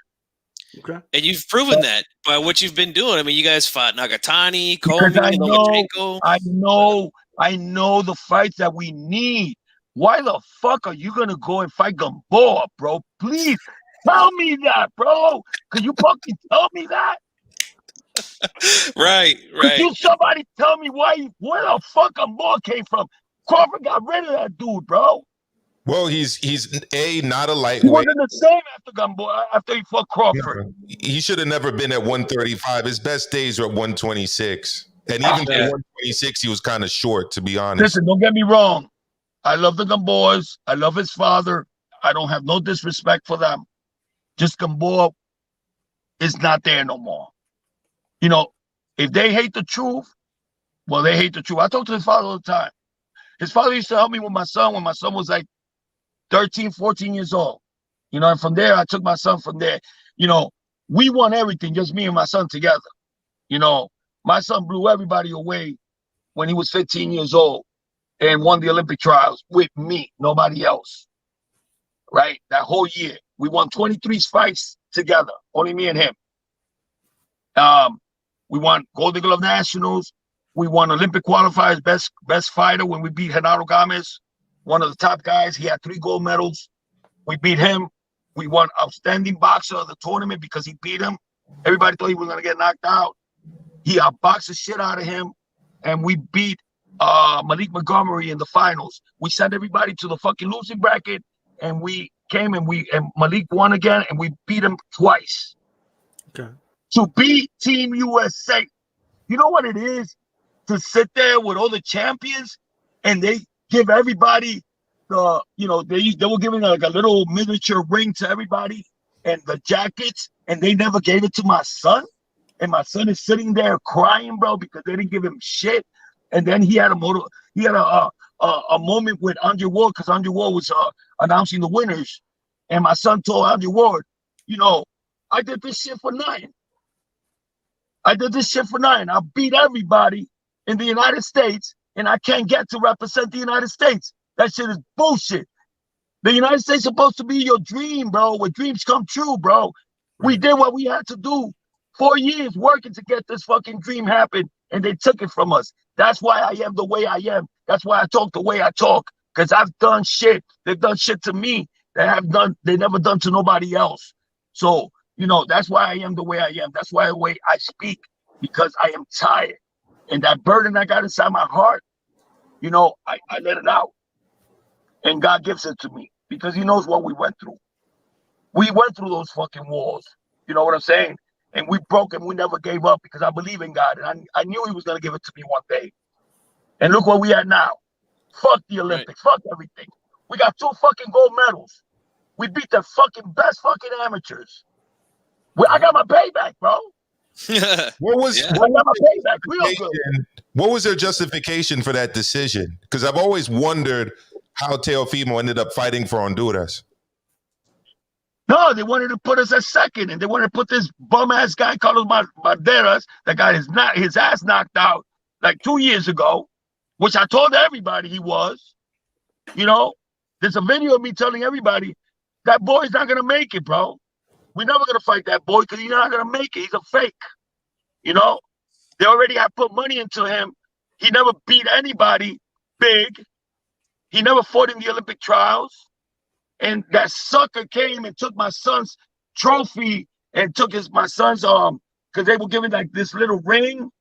Okay. And you've proven that by what you've been doing. I mean, you guys fought Nagatani, Causin, Lomachenko. I know the fights that we need. Why the fuck are you gonna go and fight Gamboa, bro? Please tell me that, bro. Could you fucking tell me that? Right. Could you somebody tell me where the fuck Gamboa came from? Crawford got rid of that dude, bro. Well, he's not a lightweight. He wasn't the same after Gamboa, after he fought Crawford. He should have never been at 135. His best days are at 126. And even at 126, he was kind of short, to be honest. Listen, don't get me wrong. I love the Gamboas. I love his father. I don't have no disrespect for them. Just Gamboa is not there no more. You know, if they hate the truth, well, they hate the truth. I talk to his father all the time. His father used to help me with my son when my son was like 13, 14 years old. You know, and from there, I took my son from there. You know, we won everything, just me and my son together. You know, my son blew everybody away when he was 15 years old and won the Olympic trials with me, nobody else. Right? That whole year. We won 23 fights together, only me and him. We won Golden Glove Nationals. We won Olympic qualifiers, best fighter when we beat Genaro Gomez, one of the top guys. He had 3 gold medals. We beat him. We won outstanding boxer of the tournament because he beat him. Everybody thought he was going to get knocked out. He outboxed the shit out of him. And we beat Malik Montgomery in the finals. We sent everybody to the fucking losing bracket. And we came and Malik won again and we beat him twice. Okay. to beat Team USA. You know what it is to sit there with all the champions and they give everybody the, they were giving like a little miniature ring to everybody and the jackets, and they never gave it to my son. And my son is sitting there crying, bro, because they didn't give him shit. And then he had a moment with Andre Ward, because Andre Ward was announcing the winners. And my son told Andre Ward, I did this shit for nothing. I beat everybody in the United States, and I can't get to represent the United States. That shit is bullshit. The United States is supposed to be your dream, bro, where dreams come true, bro. We did what we had to do. 4 years working to get this fucking dream happen, and they took it from us. That's why I am the way I am. That's why I talk the way I talk, because I've done shit. They've done shit to me that they never done to nobody else. So, that's why I am the way I am. That's why the way I speak, because I am tired. And that burden I got inside my heart, I let it out. And God gives it to me because he knows what we went through. We went through those fucking wars. You know what I'm saying? And we broke and we never gave up because I believe in God. And I knew he was going to give it to me one day. And look what we are now. Fuck the Olympics. Right. Fuck everything. We got 2 fucking gold medals. We beat the fucking best fucking amateurs. I got my payback, bro. What was I got my payback real good. What was their justification for that decision? Because I've always wondered how Teofimo ended up fighting for Honduras. No, they wanted to put us at second, and they wanted to put this bum-ass guy, Carlos Banderas, that got his ass knocked out like 2 years ago, which I told everybody he was. There's a video of me telling everybody, that boy's not going to make it, bro. We're never going to fight that boy because he's not going to make it. He's a fake. They already have put money into him. He never beat anybody big. He never fought in the Olympic trials. And that sucker came and took my son's trophy and took my son's because they were giving like this little ring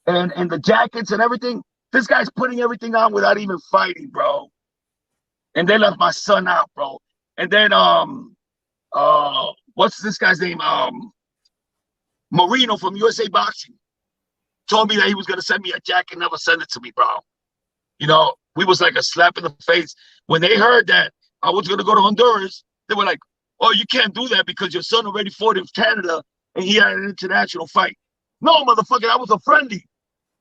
and the jackets and everything. This guy's putting everything on without even fighting, bro. And they left my son out, bro. And then what's this guy's name? Marino from USA Boxing told me that he was gonna send me a jacket, never sent it to me, bro. We was like a slap in the face. When they heard that I was gonna go to Honduras, they were like, oh, you can't do that because your son already fought in Canada and he had an international fight. No, motherfucker, that was a friendly.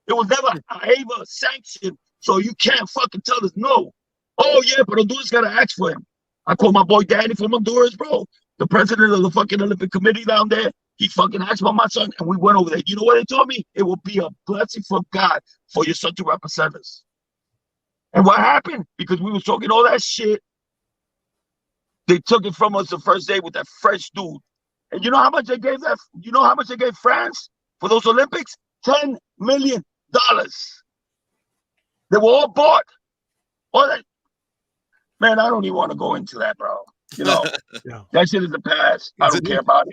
It was never a AVA sanction, so you can't fucking tell us no. Oh yeah, but Honduras gotta ask for him. I called my boy Danny from Honduras, bro. The president of the fucking Olympic Committee down there. He fucking asked for my son, and we went over there. You know what they told me? It will be a blessing from God for your son to represent us. And what happened? Because we was talking all that shit, they took it from us the first day with that French dude. And you know how much they gave that? You know how much they gave France for those Olympics? $10 million. They were all bought. All that. Man, I don't even want to go into that, bro. That shit is the past. I don't care about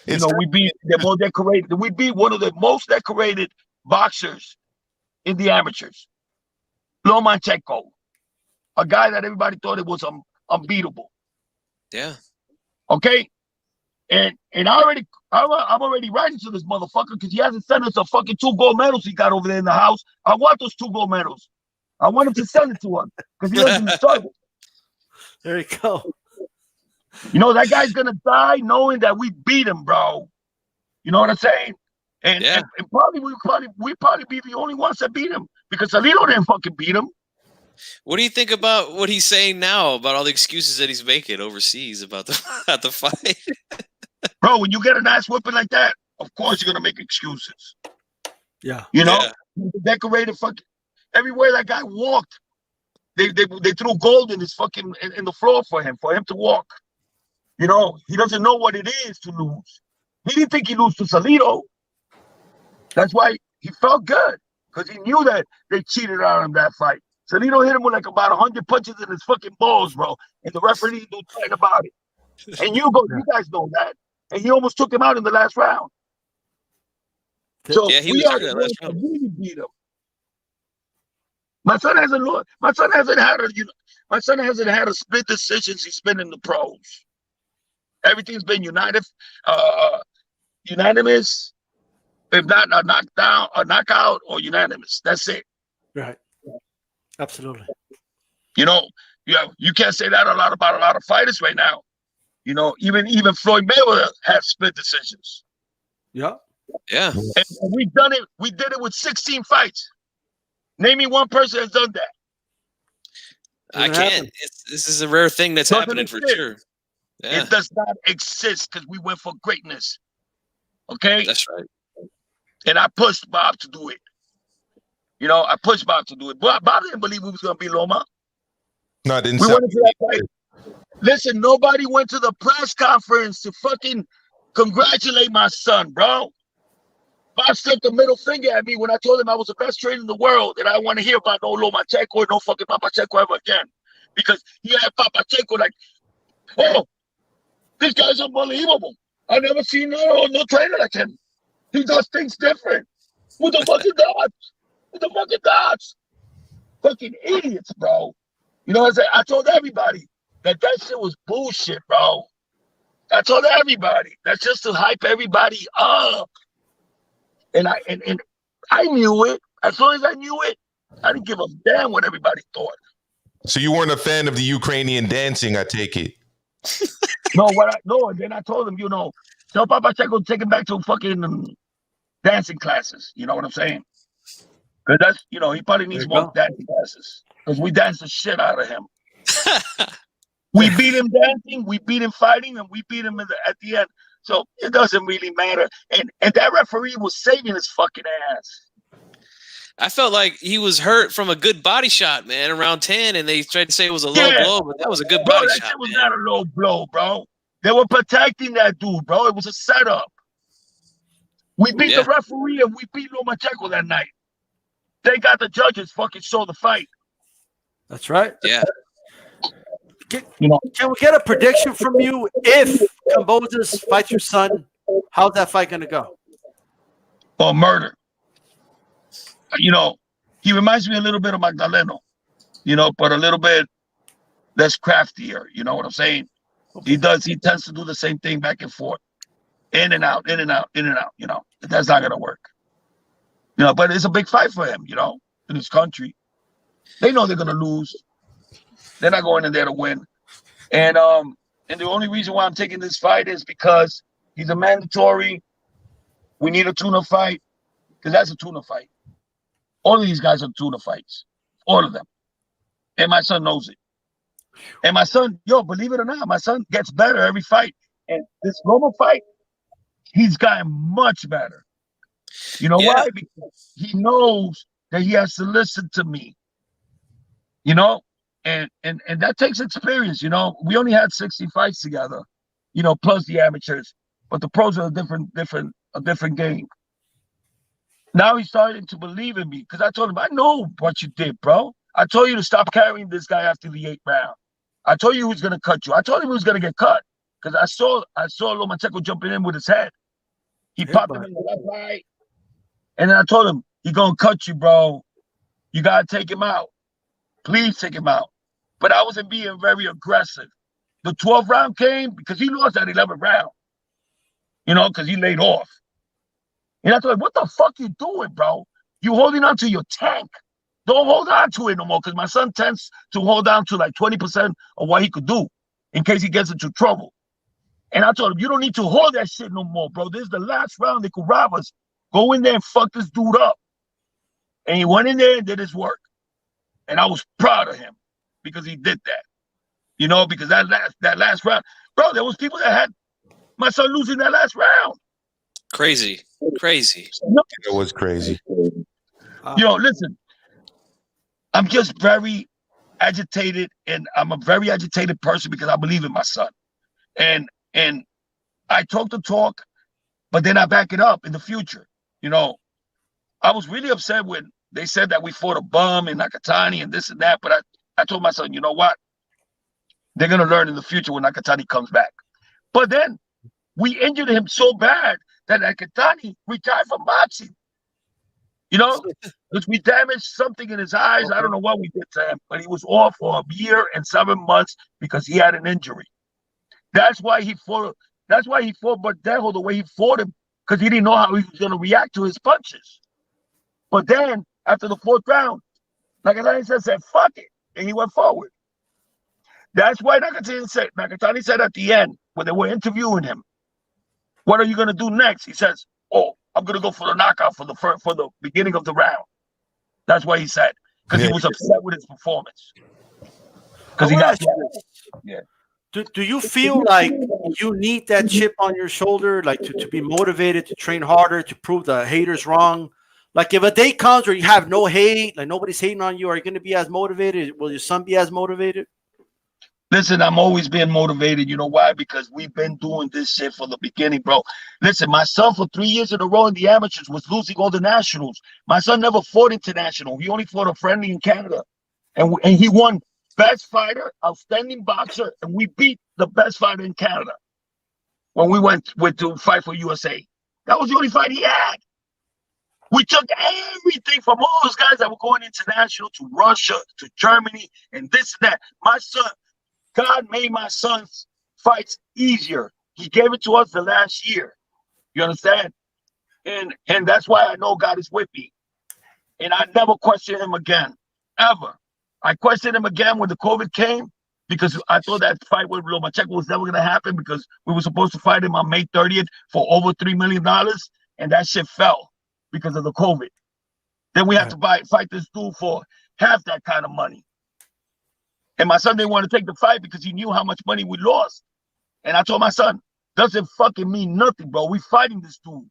it. We beat the more decorated. We beat one of the most decorated boxers in the amateurs, Lomachenko, a guy that everybody thought it was unbeatable. Yeah. Okay. And I'm already writing to this motherfucker because he hasn't sent us a fucking 2 gold medals he got over there in the house. I want those 2 gold medals. I want him to send it to him because he doesn't deserve it. There you go. That guy's gonna die knowing that we beat him, bro. You know what I'm saying? And probably we probably be the only ones that beat him because Salido didn't fucking beat him. What do you think about what he's saying now about all the excuses that he's making overseas about the fight? Bro, when you get an ass whipping like that, of course you're gonna make excuses. Yeah. Decorated fucking everywhere that guy walked. They threw gold in his fucking in the floor for him to walk. He doesn't know what it is to lose. He didn't think he lose to Salido. That's why he felt good because he knew that they cheated on him that fight. Salido hit him with like about 100 punches in his fucking balls, bro, and the referee didn't do nothing about it. And you guys know that. And he almost took him out in the last round. So we are the ones that really beat him. My son hasn't had a split decision since he's been in the pros. Everything's been united. unanimous. If not a knockdown, a knockout, or unanimous. That's it. Right. Absolutely. You know, you can't say that about a lot of fighters right now. You know, even Floyd Mayweather has split decisions. Yeah. Yeah. And we've done it. We did it with 16 fights. Name me one person that's done that. I can't. This is a rare thing that's happening for sure. Yeah. It does not exist because we went for greatness. Okay? That's right. And I pushed Bob to do it. You know, I pushed Bob to do it. Bob didn't believe we was going to beat Loma. No, I didn't. We went into that fight. Listen, nobody went to the press conference to fucking congratulate my son, bro. Bob stuck the middle finger at me when I told him I was the best trainer in the world and I want to hear about no Lomachenko or no fucking Lomachenko ever again. Because he had Lomachenko like, oh, this guy's unbelievable. I've never seen no trainer like him. He does things different. With the fucking dots. With the fucking dots. Fucking idiots, bro. You know what I'm saying? I told everybody that shit was bullshit, bro. I told everybody. That's just to hype everybody up. And I knew it. As long as I knew it, I didn't give a damn what everybody thought. So you weren't a fan of the Ukrainian dancing, I take it. No, and then I told him, you know, tell Papa Checo to take him back to fucking dancing classes. You know what I'm saying? Because that's, you know, he probably needs more dancing classes. Because we danced the shit out of him. We beat him dancing, we beat him fighting, and we beat him at the end. So it doesn't really matter. And that referee was saving his fucking ass. I felt like he was hurt from a good body shot, man, around 10, and they tried to say it was a low blow, but that was a good body shot. That shit was not a low blow, bro. They were protecting that dude, bro. It was a setup. We beat the referee and we beat Lomachenko that night. They got the judges fucking show the fight. That's right. Yeah. Can we get a prediction from you if Kambosos fights your son? How's that fight going to go? Or murder. You know, he reminds me a little bit of Magdaleno, you know, but a little bit less craftier. You know what I'm saying? He tends to do the same thing back and forth. In and out, in and out, in and out, you know. That's not going to work. You know, but it's a big fight for him, you know, in his country. They know they're going to lose. They're not going in there to win. And the only reason why I'm taking this fight is because he's a mandatory. We need a tuna fight because that's a tuna fight. All of these guys are tuna fights. All of them. And my son knows it. And my son, believe it or not, my son gets better every fight. And this Loma fight, he's gotten much better. You know why? Because he knows that he has to listen to me. You know? And that takes experience, you know. We only had 60 fights together, you know, plus the amateurs. But the pros are a different game. Now he's starting to believe in me because I told him, I know what you did, bro. I told you to stop carrying this guy after the 8th round. I told you who's gonna cut you. I told him he was gonna get cut because I saw Lomachenko jumping in with his head. He popped him in the left eye, and then I told him, "He gonna cut you, bro. You gotta take him out. Please take him out." But I wasn't being very aggressive. The 12th round came because he lost that 11th round. You know, because he laid off. And I told him, what the fuck you doing, bro? You holding on to your tank. Don't hold on to it no more because my son tends to hold on to like 20% of what he could do in case he gets into trouble. And I told him, you don't need to hold that shit no more, bro. This is the last round. They could rob us. Go in there and fuck this dude up. And he went in there and did his work. And I was proud of him because he did that. You know, because that last round, bro, there was people that had my son losing that last round. Crazy. It was crazy. Listen, I'm just very agitated, and I'm a very agitated person because I believe in my son. And I talk the talk, but then I back it up in the future. You know, I was really upset when they said that we fought a bum in Nakatani and this and that, but I told my son, you know what? They're going to learn in the future when Nakatani comes back. But then we injured him so bad that Nakatani retired from boxing. You know, because we damaged something in his eyes. I don't know what we did to him, but he was off for a year and 7 months because he had an injury. That's why he fought Verdejo the way he fought him, because he didn't know how he was going to react to his punches. But then, after the 4th round, Nakatani said, fuck it, and he went forward. That's why Nakatani said at the end, when they were interviewing him, what are you going to do next? He says, oh, I'm going to go for the knockout for the beginning of the round. That's what he said, because he was upset with his performance. Because he got Do you feel like you need that chip on your shoulder, like to be motivated, to train harder, to prove the haters wrong? Like if a day comes where you have no hate, like nobody's hating on you, are you going to be as motivated? Will your son be as motivated? Listen, I'm always being motivated. You know why? Because we've been doing this shit from the beginning, bro. Listen, my son for 3 years in a row in the amateurs was losing all the nationals. My son never fought international. He only fought a friendly in Canada. And he won best fighter, outstanding boxer, and we beat the best fighter in Canada when we went to fight for USA. That was the only fight he had. We took everything from all those guys that were going international to Russia, to Germany, and this and that. My son, God made my son's fights easier. He gave it to us the last year. You understand? And that's why I know God is with me. And I never question him again, ever. I questioned him again when the COVID came because I thought that fight with Lomachenko was never going to happen because we were supposed to fight him on May 30th for over $3 million, and that shit fell because of the COVID. Then we had to fight this dude for half that kind of money. And my son didn't want to take the fight because he knew how much money we lost. And I told my son, doesn't fucking mean nothing, bro. We fighting this dude.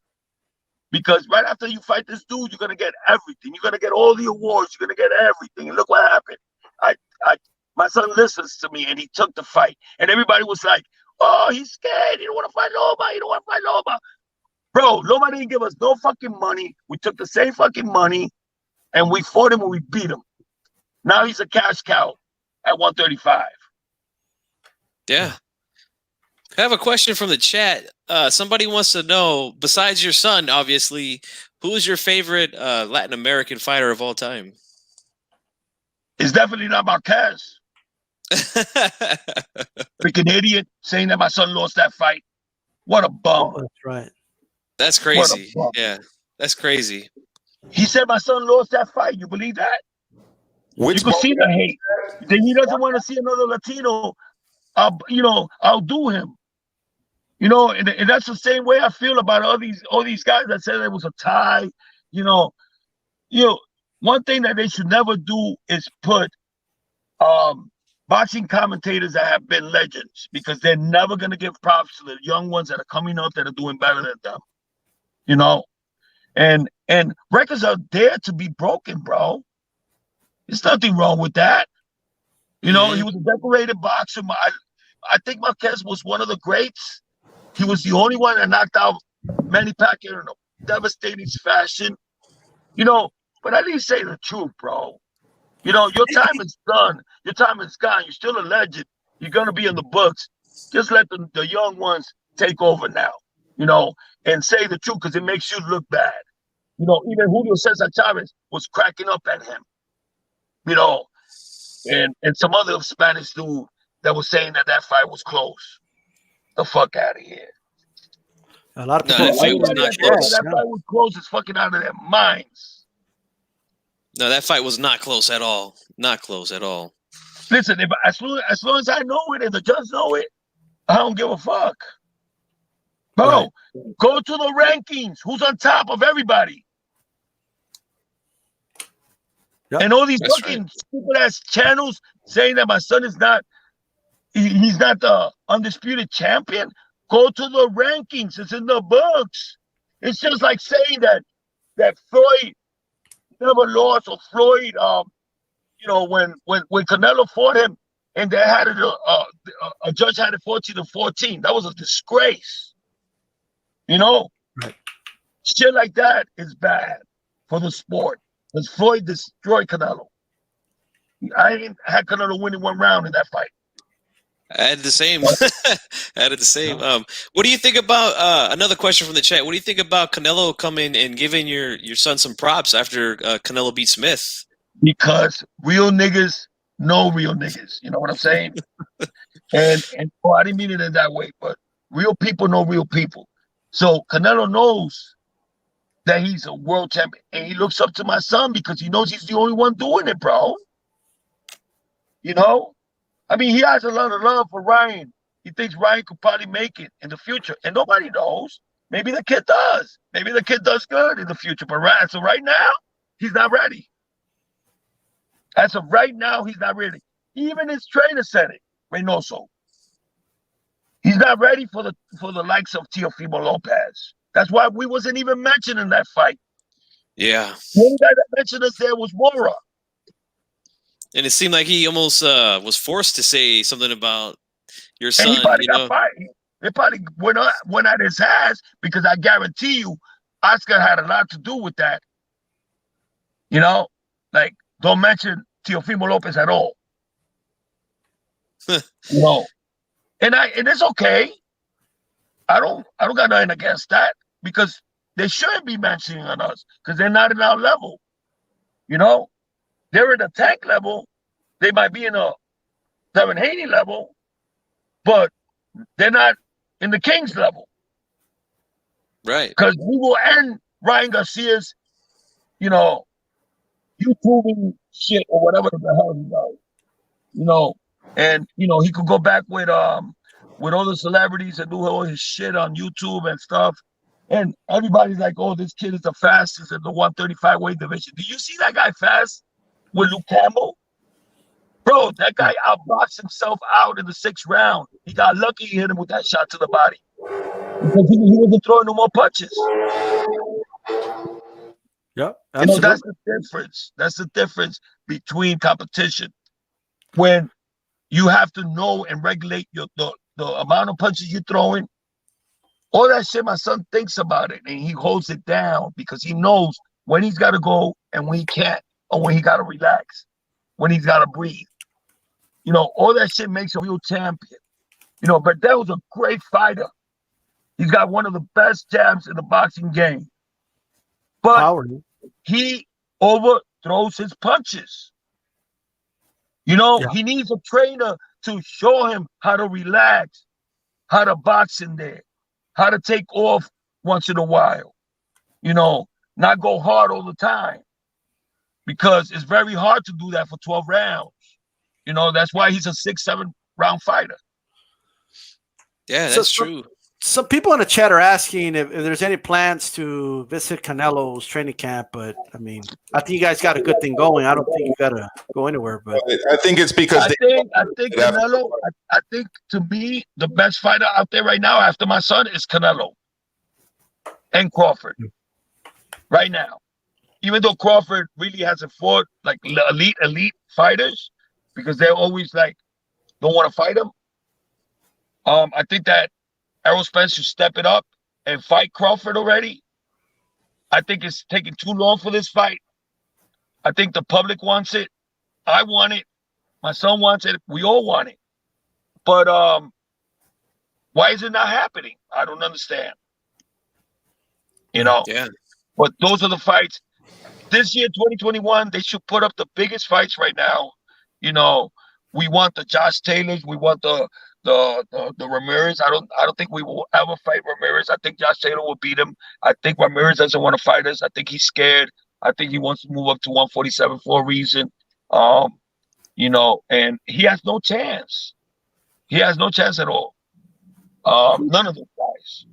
Because right after you fight this dude, you're going to get everything. You're going to get all the awards. You're going to get everything. And look what happened. My son listens to me, and he took the fight. And everybody was like, oh, he's scared. He don't want to fight Loma. He don't want to fight Loma. Bro, Loma didn't give us no fucking money. We took the same fucking money, and we fought him and we beat him. Now he's a cash cow at 135. Yeah. I have a question from the chat. Somebody wants to know, besides your son, obviously, who is your favorite Latin American fighter of all time? It's definitely not Marquez. Freaking idiot saying that my son lost that fight. What a bum. Oh, that's right. That's crazy. Yeah, that's crazy. He said my son lost that fight. You believe that? You can see the hate. Then he doesn't want to see another Latino, outdo him. And that's the same way I feel about all these guys that said it was a tie. One thing that they should never do is put boxing commentators that have been legends, because they're never going to give props to the young ones that are coming up that are doing better than them. And records are there to be broken, bro. There's nothing wrong with that. He was a decorated boxer. I think Marquez was one of the greats. He was the only one that knocked out Manny Pacquiao in a devastating fashion. But I didn't say the truth, bro. Your time is done. Your time is gone. You're still a legend. You're going to be in the books. Just let the young ones take over now, and say the truth, because it makes you look bad. Even Julio Cesar Chavez was cracking up at him, and some other Spanish dude that was saying that fight was close. The fuck out of here. A lot of people. That fight was not close. That fight was close. It's fucking out of their minds. No, that fight was not close at all. Not close at all. Listen, as long as I know it and the judge know it, I don't give a fuck. Bro, go to the rankings. Who's on top of everybody? Yep. And all these fucking stupid ass channels saying that my son is not, he's not the undisputed champion. Go to the rankings. It's in the books. It's just like saying that Floyd never lost, or Floyd, when Canelo fought him and they had it, a judge had it 14-14. That was a disgrace. Shit like that is bad for the sport. Because Floyd destroyed Canelo. I ain't had Canelo winning one round in that fight. I had the same. What do you think about another question from the chat? What do you think about Canelo coming and giving your son some props after Canelo beat Smith? Because real niggas know real niggas. You know what I'm saying? and I didn't mean it in that way, but real people know real people. So Canelo knows that he's a world champion, and he looks up to my son because he knows he's the only one doing it, bro. You know, I mean, he has a lot of love for Ryan. He thinks Ryan could probably make it in the future, and nobody knows. Maybe the kid does. Maybe the kid does good in the future, but right now, he's not ready. As of right now, he's not ready. Even his trainer said it, Reynoso. He's not ready for the likes of Teofimo Lopez. That's why we wasn't even mentioned in that fight. Yeah. The only guy that mentioned us there was Mora. And it seemed like he almost was forced to say something about your son. And he probably got fired. They probably went at his ass because I guarantee you, Oscar had a lot to do with that. You know, like don't mention Teofimo Lopez at all. You know, and it's okay. I don't got nothing against that because they shouldn't be mentioning on us because they're not in our level. You know, they're in a Tank level. They might be in a Devin Haney level, but they're not in the Kings level. Right. Because we will end Ryan Garcia's, you know, YouTubing shit or whatever the hell he does. You know, and you know, he could go back with all the celebrities and do all his shit on YouTube and stuff. And everybody's like, oh, this kid is the fastest in the 135 weight division. Do you see that guy fast with Luke Campbell? Bro, that guy outboxed himself out in the 6th round. He got lucky he hit him with that shot to the body. Because he wasn't throwing no more punches. Yep, you know, that's the difference. That's the difference between competition. When you have to know and regulate the amount of punches you're throwing, all that shit, my son thinks about it and he holds it down because he knows when he's got to go and when he can't, or when he got to relax, when he's got to breathe. You know, all that shit makes a real champion. You know, but that was a great fighter. He's got one of the best jabs in the boxing game. But he overthrows his punches. You know, he needs a trainer to show him how to relax, how to box in there, how to take off once in a while. You know, not go hard all the time. Because it's very hard to do that for 12 rounds. You know, that's why he's a 6-7 round fighter. Yeah, that's true. Some people in the chat are asking if there's any plans to visit Canelo's training camp, but I mean, I think you guys got a good thing going. I don't think you got to go anywhere. But I think it's because I think Canelo. I think to me the best fighter out there right now after my son is Canelo and Crawford. Right now, even though Crawford really hasn't fought like elite fighters because they're always like don't want to fight him. I think that Errol Spence should step it up and fight Crawford already. I think it's taking too long for this fight. I think the public wants it. I want it. My son wants it. We all want it. But why is it not happening? I don't understand. You know? Yeah. But those are the fights. This year, 2021, they should put up the biggest fights right now. You know, we want the Josh Taylors. We want the Ramirez. I don't think we will ever fight Ramirez. I think Josh Taylor will beat him. I think Ramirez doesn't want to fight us. I think he's scared. I think he wants to move up to 147 for a reason. You know, and he has no chance. He has no chance at all. None of those guys.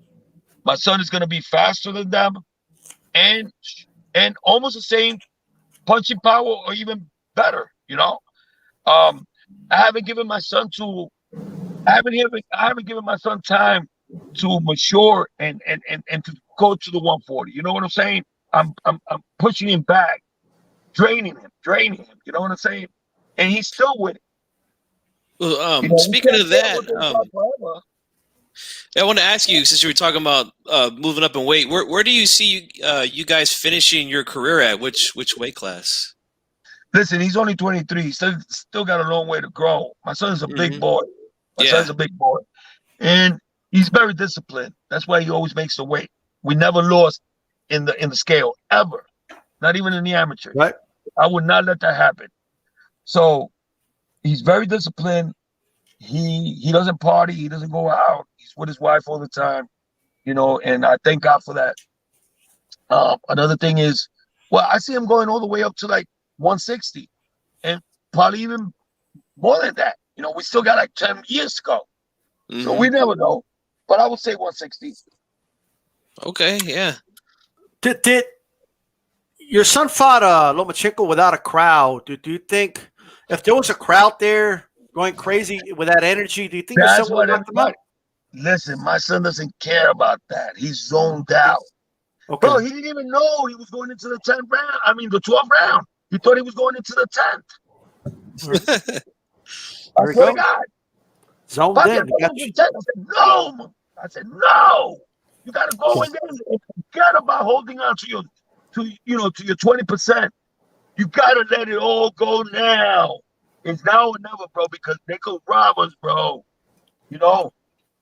My son is going to be faster than them, and almost the same punching power, or even better. You know, I haven't given my son time to mature and to go to the 140. You know what I'm saying? I'm pushing him back, draining him. You know what I'm saying? And he's still with it. Well, You know, speaking of that, forever. I want to ask you, since you were talking about moving up in weight, where do you see you guys finishing your career at? Which weight class? Listen, he's only 23. He still got a long way to grow. My son's a big boy. My son's a big boy. And he's very disciplined. That's why he always makes the weight. We never lost in the scale, ever. Not even in the amateur. Right. I would not let that happen. So he's very disciplined. He doesn't party. He doesn't go out. He's with his wife all the time. you know, and I thank God for that. Another thing is, well, I see him going all the way up to like 160 and probably even more than that. You know, we still got like 10 years to go. So we never know. But I would say 160. Okay, yeah. Did your son fought Lomachenko without a crowd? Do you think if there was a crowd there going crazy with that energy, do you think your son would have knocked him out? Listen, my son doesn't care about that. He's zoned out. Okay. Bro, he didn't even know he was going into the 10th round. I mean, the 12th round. He thought he was going into the 10th. I swear to God. Zoned in. I said, no. I said, no. You got to go in there and forget about holding on to your 20%. You got to let it all go now. It's now or never, bro, because they could rob us, bro. You know?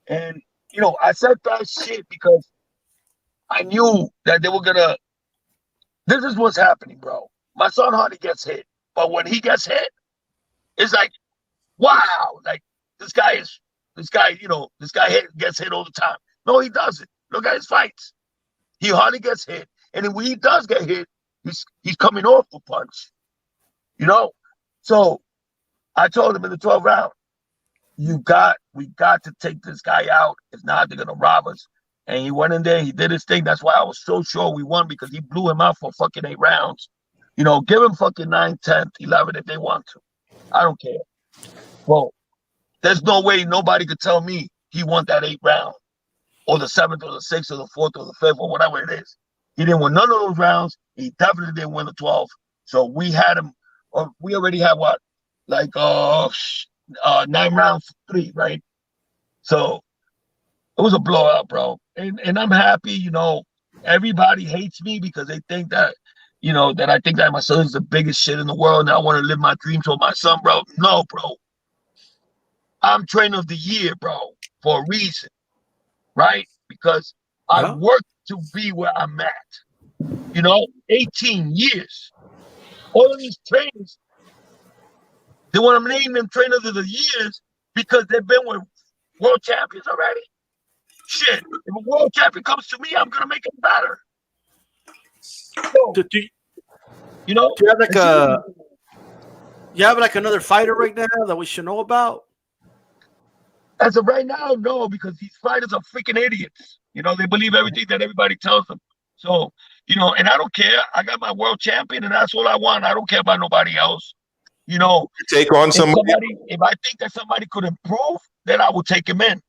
And, you know, I said that shit because I knew that they were going to. This is what's happening, bro. My son hardly gets hit. But when he gets hit, it's like, wow. Like, this guy gets hit all the time. No, he doesn't. Look at his fights. He hardly gets hit. And then when he does get hit, he's coming off a punch. You know? So I told him in the 12th round, we got to take this guy out. If not, they're gonna rob us. And he went in there, he did his thing. That's why I was so sure we won, because he blew him out for fucking 8 rounds. You know, give him fucking 9, 10, 11 if they want to. I don't care. Well, there's no way nobody could tell me he won that 8th round, or the 7th, or the 6th, or the 4th, or the 5th, or whatever it is. He didn't win none of those rounds. He definitely didn't win the 12th. So we had him, or we already had what, like 9 rounds, 3, right? So it was a blowout, bro. And I'm happy, you know. Everybody hates me because they think that, you know, that I think that my son's the biggest shit in the world and I want to live my dreams with my son, bro. No, bro. I'm trainer of the year, bro, for a reason, right? Because I worked to be where I'm at. You know, 18 years. All of these trainers, they want to name them trainers of the years because they've been with world champions already. Shit, if a world champion comes to me, I'm gonna make him better. So, you know, do you have like another fighter right now that we should know about? As of right now, no, because these fighters are freaking idiots. You know, they believe everything that everybody tells them. So, you know, and I don't care. I got my world champion, and that's all I want. I don't care about nobody else. You know, take on somebody. If I think that somebody could improve, then I will take him in.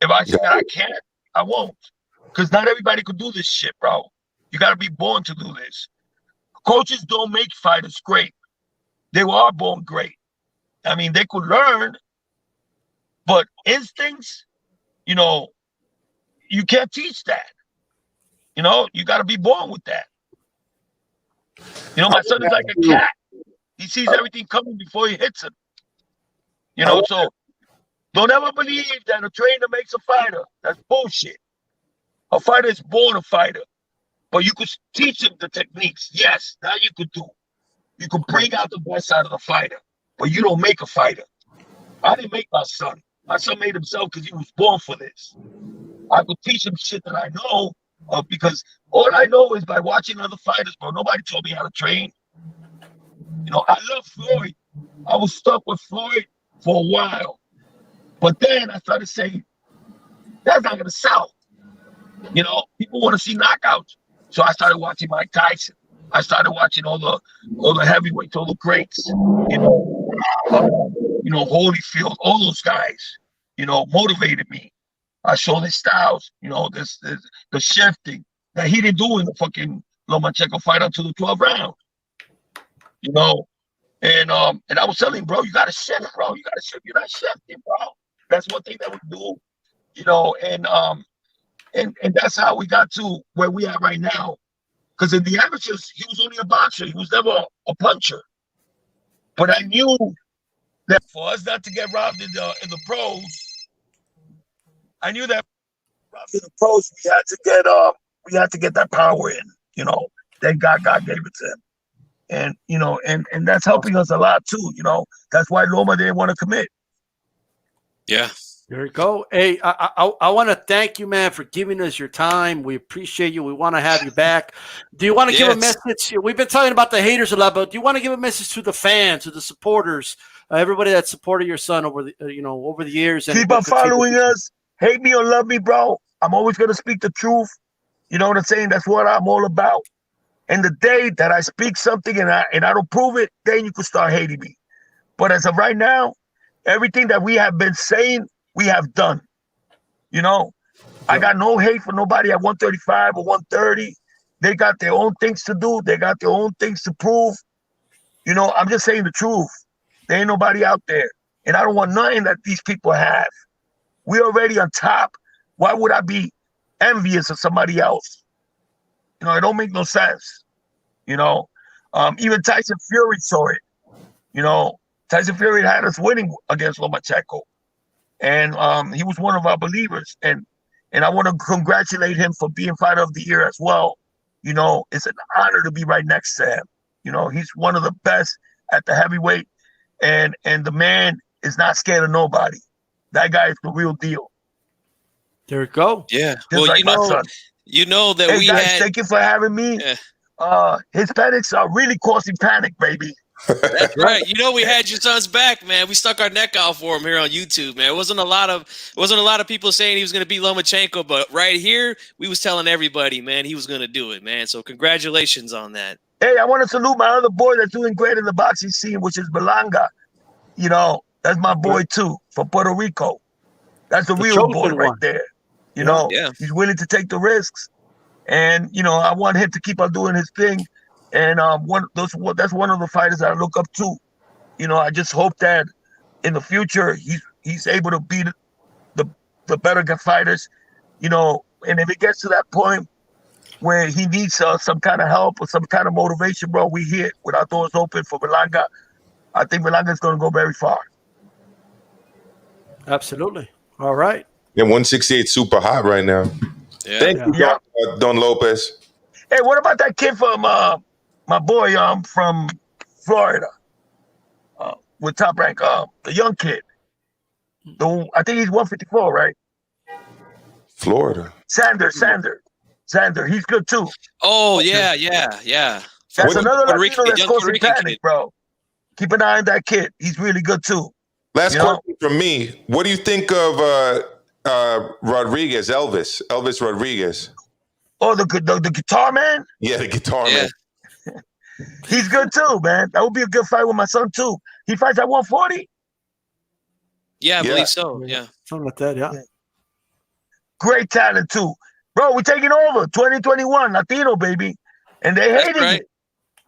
If I think that I can't, I won't. Because not everybody could do this shit, bro. You got to be born to do this. Coaches don't make fighters great. They are born great. I mean, they could learn, but instincts, you know, you can't teach that. You know, you got to be born with that. You know, my son is like a cat. He sees everything coming before he hits him. You know, so don't ever believe that a trainer makes a fighter. That's bullshit. A fighter is born a fighter. But you could teach him the techniques. Yes, that you could do. You could bring out the best out of the fighter. But you don't make a fighter. I didn't make my son. My son made himself because he was born for this. I could teach him shit that I know because all I know is by watching other fighters, bro. Nobody told me how to train. You know, I love Floyd. I was stuck with Floyd for a while. But then I started saying, that's not going to sell. You know, people want to see knockouts. So I started watching Mike Tyson. I started watching all the heavyweights, all the greats. You know, Holyfield, all those guys, you know, motivated me. I saw their styles, you know, the shifting that he didn't do in the fucking Lomachenko fight until the 12th round. You know, and I was telling him, bro, you gotta shift, bro. You gotta shift. You're not shifting, bro. That's one thing that we do, you know, and that's how we got to where we are right now. Because in the amateurs, he was only a boxer. He was never a puncher. But I knew that for us not to get robbed in the pros, I knew that robbed in the pros, we had to get that power in. You know, thank God gave it to him. And, you know, and that's helping us a lot too, you know. That's why Loma didn't want to commit. Yeah. There you go. Hey, I want to thank you, man, for giving us your time. We appreciate you. We want to have you back. Do you want to give a message? We've been talking about the haters a lot, but do you want to give a message to the fans, to the supporters, everybody that supported your son over the over the years? Keep on following us. Hate me or love me, bro. I'm always gonna speak the truth. You know what I'm saying? That's what I'm all about. And the day that I speak something and I don't prove it, then you can start hating me. But as of right now, everything that we have been saying, we have done. You know, I got no hate for nobody at 135 or 130. They got their own things to do. They got their own things to prove. You know, I'm just saying the truth. There ain't nobody out there. And I don't want nothing that these people have. We're already on top. Why would I be envious of somebody else? You know, it don't make no sense. You know, even Tyson Fury saw it. You know, Tyson Fury had us winning against Lomachenko. And he was one of our believers. And I want to congratulate him for being Fighter of the Year as well. You know, it's an honor to be right next to him. You know, he's one of the best at the heavyweight. And the man is not scared of nobody. That guy is the real deal. There you go. Yeah. Just Well, like my son. You know that hey we guys, had. Thank you for having me. Yeah. Hispanics are really causing panic, baby. That's right. You know, we had your son's back, man. We stuck our neck out for him here on YouTube, man. It wasn't a lot of people saying he was going to beat Lomachenko, but right here, we was telling everybody, man, he was going to do it, man. So congratulations on that. Hey, I want to salute my other boy that's doing great in the boxing scene, which is Belanga. You know, that's my boy too, from Puerto Rico. That's the real boy right there. You know, he's willing to take the risks. And, you know, I want him to keep on doing his thing. And that's one of the fighters that I look up to. You know, I just hope that in the future he's able to beat the better fighters. You know, and if it gets to that point where he needs some kind of help or some kind of motivation, bro, we here with our doors open for Belanga. I think Belanga's going to go very far. Absolutely. All right. Yeah, 168 super hot right now. Yeah. Thank you, Don Lopez. Hey, what about that kid from my boy from Florida with Top Rank, the young kid? I think he's 154, right? Florida. Sanders. He's good too. Oh, yeah. That's another Latino that's causing panic, bro. Keep an eye on that kid. He's really good too. Last question from me. What do you think of Rodriguez, Elvis Rodriguez? Oh, the guitar man? Yeah, the guitar man. He's good too, man. That would be a good fight with my son too. He fights at 140? Yeah, I believe so. Yeah. Something like that, yeah. Great talent too. Bro, we're taking over 2021, Latino, baby. And they're hating it.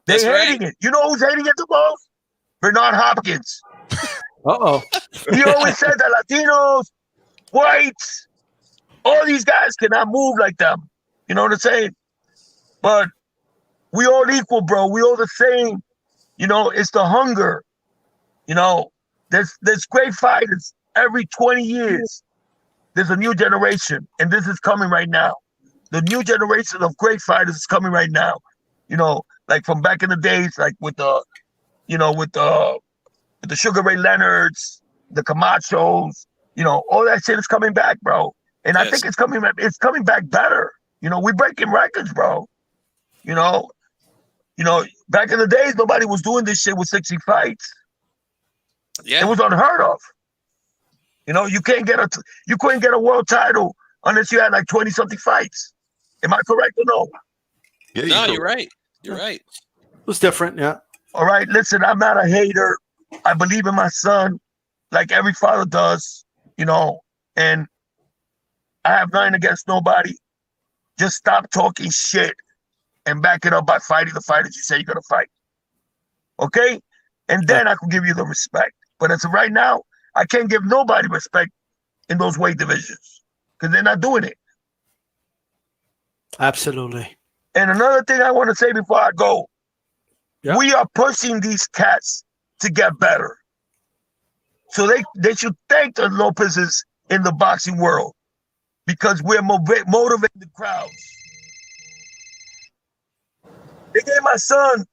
They're hating it. You know who's hating it the most? Bernard Hopkins. Uh-oh. He always said that Latinos, whites, all these guys cannot move like them. You know what I'm saying? But we all equal, bro. We all the same. You know, it's the hunger. You know, there's great fighters every 20 years. There's a new generation, and this is coming right now. The new generation of great fighters is coming right now. You know, like from back in the days, like with the Sugar Ray Leonards, the Camachos, you know, all that shit is coming back, bro. And I think it's coming back better. You know, we're breaking records, bro. You know, back in the days, nobody was doing this shit with 60 fights. Yeah. It was unheard of. You know, you couldn't get a world title unless you had like 20-something fights. Am I correct or no? Yeah, no, you're right. You're right. It was different, yeah. All right, listen, I'm not a hater. I believe in my son like every father does, you know, and I have nothing against nobody. Just stop talking shit and back it up by fighting the fighters you say you're going to fight. Okay? And then I can give you the respect. But as of right now, I can't give nobody respect in those weight divisions because they're not doing it. Absolutely. And another thing I want to say before I go, we are pushing these cats to get better. So they should thank the Lopez's in the boxing world because we're motivating the crowds. They gave my son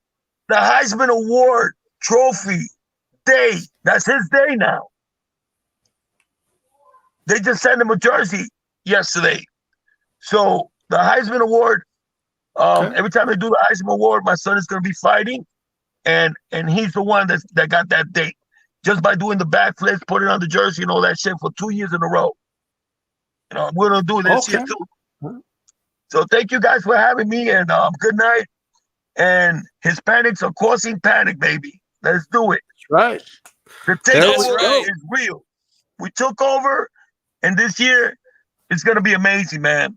the Heisman Award trophy day. That's his day now. They just sent him a jersey yesterday. So the Heisman Award, every time they do the Heisman Award, my son is going to be fighting, and he's the one that got that date just by doing the backflips, putting on the jersey and all that shit for 2 years in a row. You know, we're going to do this year too. So thank you guys for having me, and good night. And Hispanics are causing panic, baby. Let's do it. That's right. The takeover is real. We took over, and this year it's going to be amazing, man.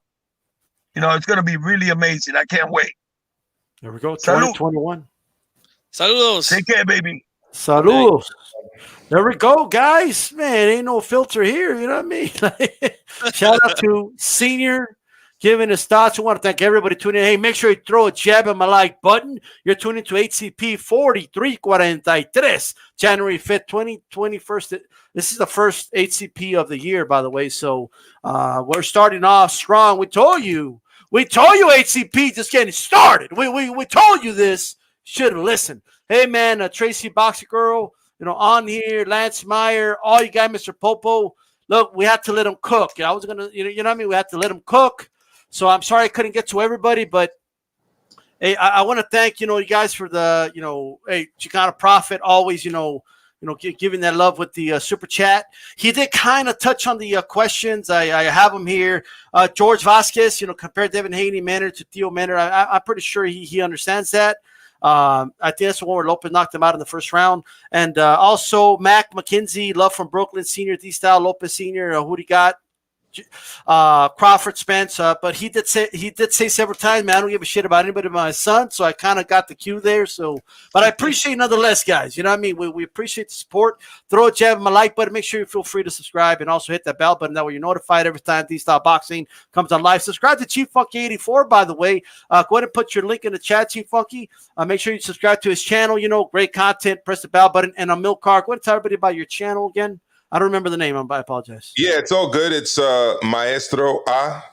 You know, it's going to be really amazing. I can't wait. There we go. 2021. Saludos. Take care, baby. Saludos. There we go, guys. Man, ain't no filter here. You know what I mean? Shout out to Senior giving his thoughts. I want to thank everybody tuning in. Hey, make sure you throw a jab on my like button. You're tuning to HCP 4343, January 5th, 2021. This is the first HCP of the year, by the way. So we're starting off strong. We told you HCP just getting started. We told you this. Should have listened. Hey, man, Tracy Boxer Girl, on here, Lance Meyer, all you guys, Mr. Popo. Look, we had to let them cook. I was going to, you know what I mean? We had to let them cook. So I'm sorry I couldn't get to everybody, but hey, I want to thank, you guys for the, hey, Chicano Prophet always, giving that love with the super chat. He did kind of touch on the questions. I have him here. George Vasquez, compared Devin Haney manner to Theo Manner. I'm pretty sure he understands that. I think that's the one where Lopez knocked him out in the first round. And also Mac McKenzie, love from Brooklyn Sr., D-Style Lopez Sr. Who do you got? Crawford Spence, but he did say several times, man, I don't give a shit about anybody but my son. So I kind of got the cue there. So, but I appreciate nonetheless, guys. You know what I mean? We appreciate the support. Throw a jab on my like button. Make sure you feel free to subscribe and also hit that bell button. That way you're notified every time D-Style Boxing comes on live. Subscribe to Chief Funky 84, by the way. Go ahead and put your link in the chat, Chief Funky. Make sure you subscribe to his channel. Great content. Press the bell button. And on Milk Car, go ahead and tell everybody about your channel again. I don't remember the name. I apologize. Yeah, it's all good. It's Maestro A.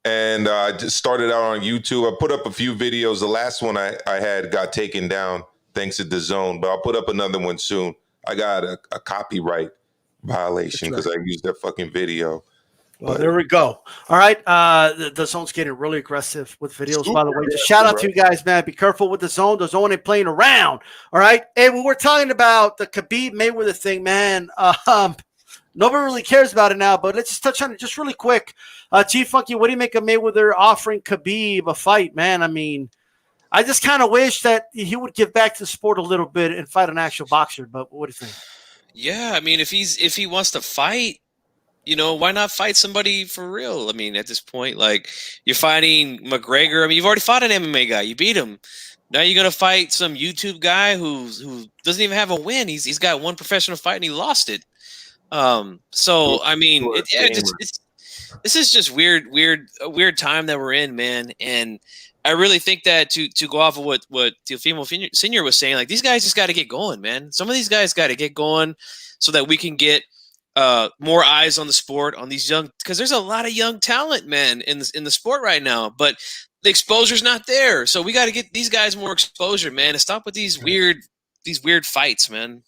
And I just started out on YouTube. I put up a few videos. The last one I had got taken down thanks to DAZN, but I'll put up another one soon. I got a copyright violation because I used that fucking video. Well, there we go. All right. The zone's getting really aggressive with videos, by the way. Just shout out to you guys, man. Be careful with the zone. The zone ain't playing around. All right. Hey, when we're talking about the Khabib Mayweather thing, man, nobody really cares about it now, but let's just touch on it just really quick. Chief Funky, what do you make of Mayweather offering Khabib a fight, man? I mean, I just kind of wish that he would give back to the sport a little bit and fight an actual boxer, but what do you think? Yeah, I mean, if he wants to fight, why not fight somebody for real? I mean, at this point, like, you're fighting McGregor. I mean, you've already fought an MMA guy. You beat him. Now you're going to fight some YouTube guy who doesn't even have a win. He's got one professional fight and he lost it. So, I mean, this is just a weird time that we're in, man. And I really think that to go off of what Teofimo Sr. was saying, like, these guys just got to get going, man. Some of these guys got to get going so that we can get more eyes on the sport, on these young, because there's a lot of young talent, man, in the sport right now, but the exposure's not there. So we got to get these guys more exposure, man, and stop with these weird fights, man.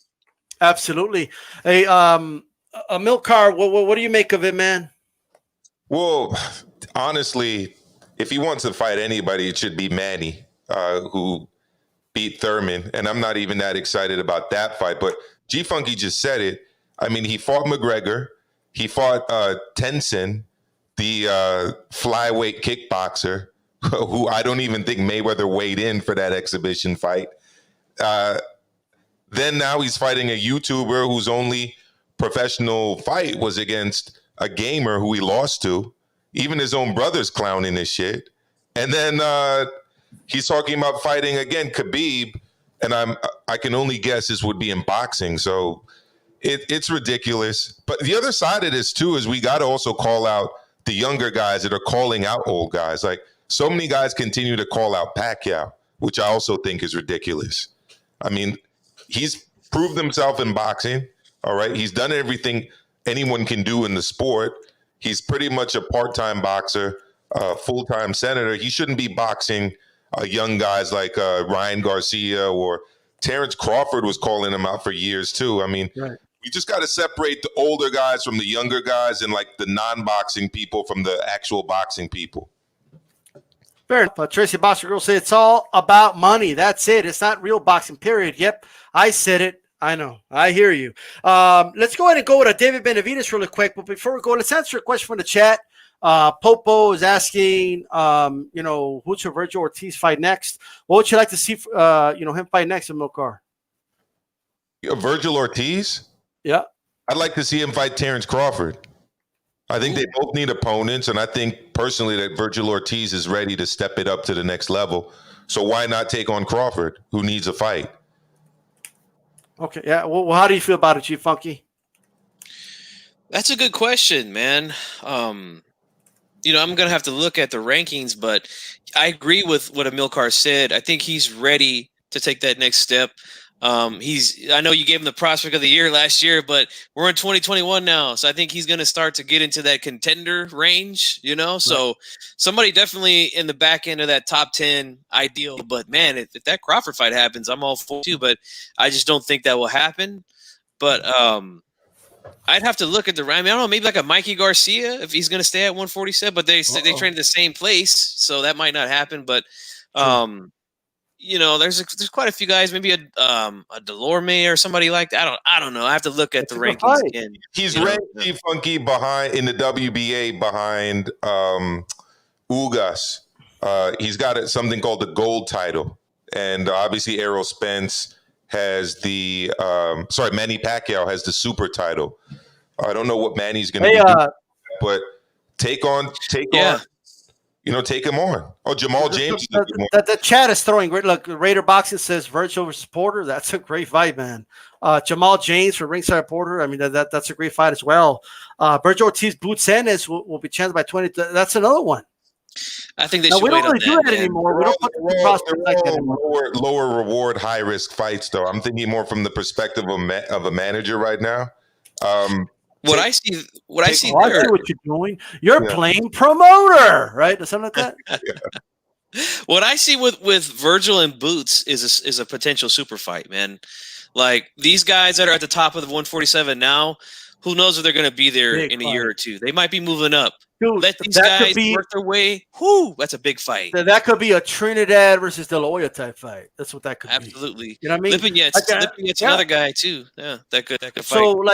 Absolutely. Hey, Milkar, what do you make of it, man? Well, honestly, if he wants to fight anybody, it should be Manny, who beat Thurman, and I'm not even that excited about that fight. But G Funky just said it. I mean, he fought McGregor. He fought Tenson, the flyweight kickboxer, who I don't even think Mayweather weighed in for that exhibition fight. Then now he's fighting a YouTuber whose only professional fight was against a gamer who he lost to. Even his own brother's clowning this shit. And then he's talking about fighting again Khabib, and I can only guess this would be in boxing. So it's ridiculous. But the other side of this too is we got to also call out the younger guys that are calling out old guys. Like, so many guys continue to call out Pacquiao, which I also think is ridiculous. I mean, he's proved himself in boxing. All right, he's done everything anyone can do in the sport. He's pretty much a part-time boxer, full-time senator. He shouldn't be boxing young guys like Ryan Garcia, or Terrence Crawford was calling him out for years too. I mean, We just got to separate the older guys from the younger guys and like the non-boxing people from the actual boxing people. Fair enough. Tracy Boxer Girl said it's all about money. That's it. It's not real boxing, period. Yep, I said it. I know. I hear you. Let's go ahead and go with David Benavides really quick. But before we go, let's answer a question from the chat. Popo is asking, who's your Virgil Ortiz fight next? What would you like to see, him fight next in Milcar? Virgil Ortiz? Yeah. I'd like to see him fight Terrence Crawford. I think they both need opponents, and I think personally that Virgil Ortiz is ready to step it up to the next level. So why not take on Crawford, who needs a fight? Okay, yeah. Well, how do you feel about it, Chief Funky? That's a good question, man. I'm going to have to look at the rankings, but I agree with what Amilcar said. I think he's ready to take that next step. I know you gave him the prospect of the year last year, but we're in 2021 now. So I think he's going to start to get into that contender range, so somebody definitely in the back end of that top 10 ideal. But man, if that Crawford fight happens, I'm all for it too, but I just don't think that will happen. But, I'd have to look at the. I don't know, maybe like a Mikey Garcia if he's going to stay at 147. But they train at the same place, so that might not happen. But there's quite a few guys. Maybe a Delorme or somebody like that. I don't know. I have to look at the rankings again. He's ranked Funky behind in the WBA behind Ugas. He's got something called the gold title, and obviously Errol Spence has the Manny Pacquiao has the super title. I don't know what Manny's going to do, but take him on. Oh, Jamal James. The chat is throwing great. Look, Raider Boxing says Virgil versus Porter. That's a great fight, man. Jamal James for Ringside Reporter. I mean, that's a great fight as well. Virgil Ortiz, Boots Ennis will be chanced by 20. That's another one. I think they should wait on that. We don't really do that anymore. We don't put the prospect like that anymore. Lower reward, high risk fights, though. I'm thinking more from the perspective of a manager right now. I see there. I see what you're doing. You're playing promoter, right? Something like that. What I see with Virgil and Boots is a potential super fight, man. Like these guys that are at the top of the 147 now, who knows if they're going to be there in a year or two? They might be moving up. Dude, let these guys work their way. That's a big fight. That could be a Trinidad versus De La Hoya type fight. That's what that could be. Absolutely. You know what I mean? Lipinet's another guy too. Yeah, that could fight. So,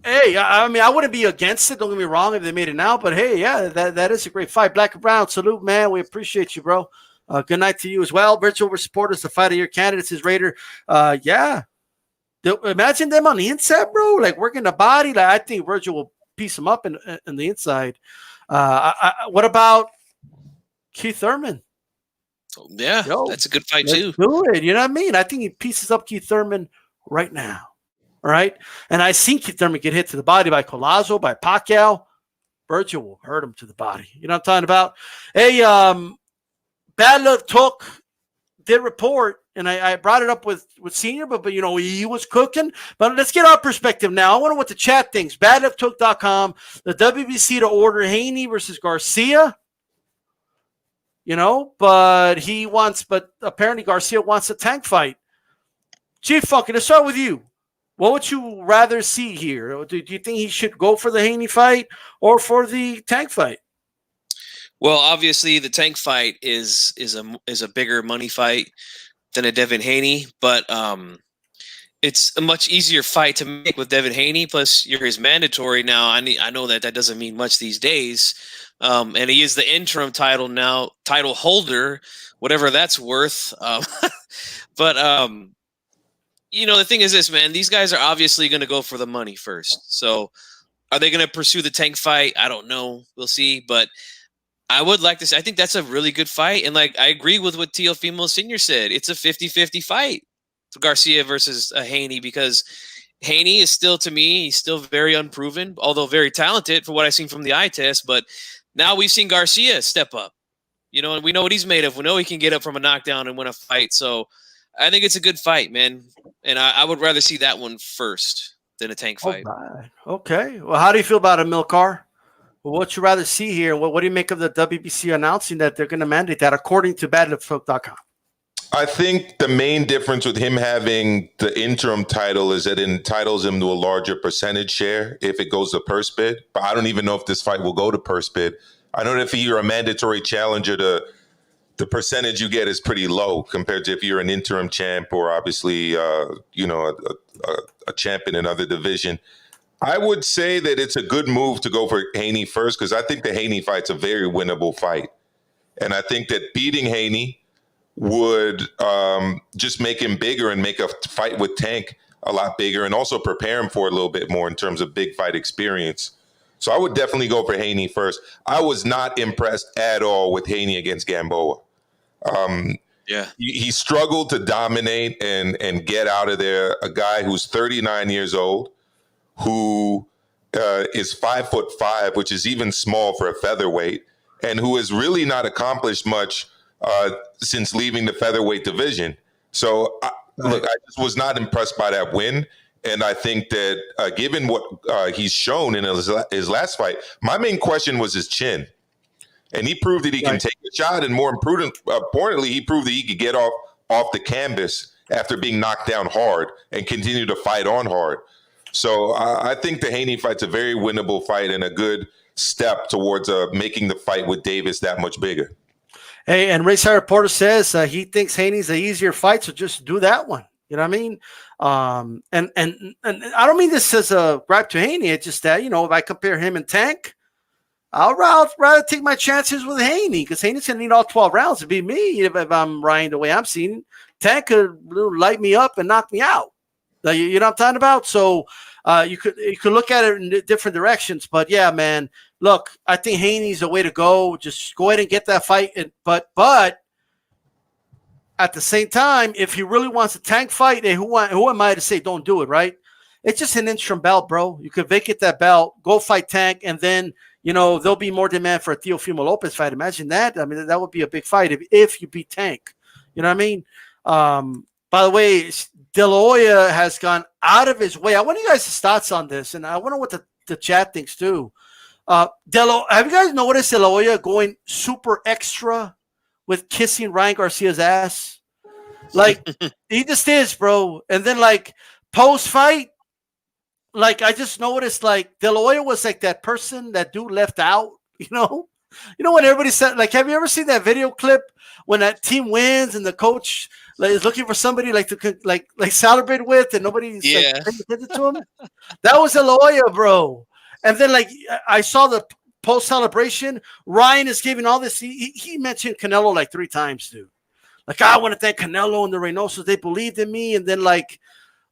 hey, I mean, I wouldn't be against it. Don't get me wrong if they made it now. But hey, yeah, that is a great fight. Black and Brown, salute, man. We appreciate you, bro. Good night to you as well. Virtual supporters, the fight of your candidates is Raider. Yeah. Imagine them on the inside, bro. Like working the body. Like I think Virgil will piece him up in the inside. What about Keith Thurman? Yeah, that's a good fight too. Do it. You know what I mean? I think he pieces up Keith Thurman right now. All right. And I seen Keith Thurman get hit to the body by Collazo, by Pacquiao. Virgil will hurt him to the body. You know what I'm talking about? Hey, Bad Luck Took did report, and I brought it up with Senior, but he was cooking. But let's get our perspective now. I wonder what the chat thinks. BadLuckTook.com, the WBC to order Haney versus Garcia. But apparently Garcia wants a tank fight. Chief Funky, let's start with you. What would you rather see here? Do you think he should go for the Haney fight or for the tank fight? Well, obviously the tank fight is a bigger money fight than a Devin Haney, but it's a much easier fight to make with Devin Haney. Plus, you're his mandatory now. I know that doesn't mean much these days, and he is the interim title holder, whatever that's worth. But the thing is this, man. These guys are obviously going to go for the money first. So, are they going to pursue the tank fight? I don't know. We'll see, but I would like to say, I think that's a really good fight. And I agree with what Teofimo Sr. said. It's a 50-50 fight for Garcia versus Haney, because Haney is still, to me, he's still very unproven, although very talented for what I've seen from the eye test. But now we've seen Garcia step up, and we know what he's made of. We know he can get up from a knockdown and win a fight. So I think it's a good fight, man. And I would rather see that one first than a tank fight. Right. Okay. Well, how do you feel about it, Milcar? Well, what you rather see here? What do you make of the WBC announcing that they're going to mandate that, according to BadLuckTook.com? I think the main difference with him having the interim title is that it entitles him to a larger percentage share if it goes to purse bid. But I don't even know if this fight will go to purse bid. I know that if you're a mandatory challenger, the percentage you get is pretty low compared to if you're an interim champ or obviously, a champ in another division. I would say that it's a good move to go for Haney first because I think the Haney fight's a very winnable fight. And I think that beating Haney would just make him bigger and make a fight with Tank a lot bigger and also prepare him for a little bit more in terms of big fight experience. So I would definitely go for Haney first. I was not impressed at all with Haney against Gamboa. He struggled to dominate and get out of there. A guy who's 39 years old, who is 5'5", which is even small for a featherweight, and who has really not accomplished much since leaving the featherweight division. So, look, I just was not impressed by that win. And I think that given what he's shown in his last fight, my main question was his chin. And he proved that he can take a shot. And more importantly, he proved that he could get off the canvas after being knocked down hard and continue to fight on hard. So I think the Haney fight's a very winnable fight and a good step towards making the fight with Davis that much bigger. Hey, and Race Reporter says he thinks Haney's the easier fight, so just do that one. You know what I mean? And I don't mean this as a gripe to Haney. It's just that, if I compare him and Tank, I'll rather take my chances with Haney because Haney's going to need all 12 rounds to beat me if I'm riding the way I'm seeing it. Tank could light me up and knock me out. You know what I'm talking about? So you could look at it in different directions. But, yeah, man, look, I think Haney's the way to go. Just go ahead and get that fight. But at the same time, if he really wants a Tank fight, who am I to say don't do it, right? It's just an interim belt, bro. You could vacate that belt, go fight Tank, and then, there'll be more demand for a Teofimo Lopez fight. Imagine that. I mean, that would be a big fight if you beat Tank. You know what I mean? By the way, De La Hoya has gone out of his way. I want you guys' thoughts on this, and I wonder what the chat thinks too. Have you guys noticed De La Hoya going super extra with kissing Ryan Garcia's ass? Like, he just is, bro. And then, post-fight, I just noticed, De La Hoya was that person that dude left out, when everybody said, have you ever seen that video clip when that team wins and the coach is looking for somebody to celebrate with and nobody's paying attention to him? That was De La Hoya, bro. And then, I saw the post-celebration. Ryan is giving all this. He mentioned Canelo 3 times, dude. I want to thank Canelo and the Reynosos. They believed in me. And then,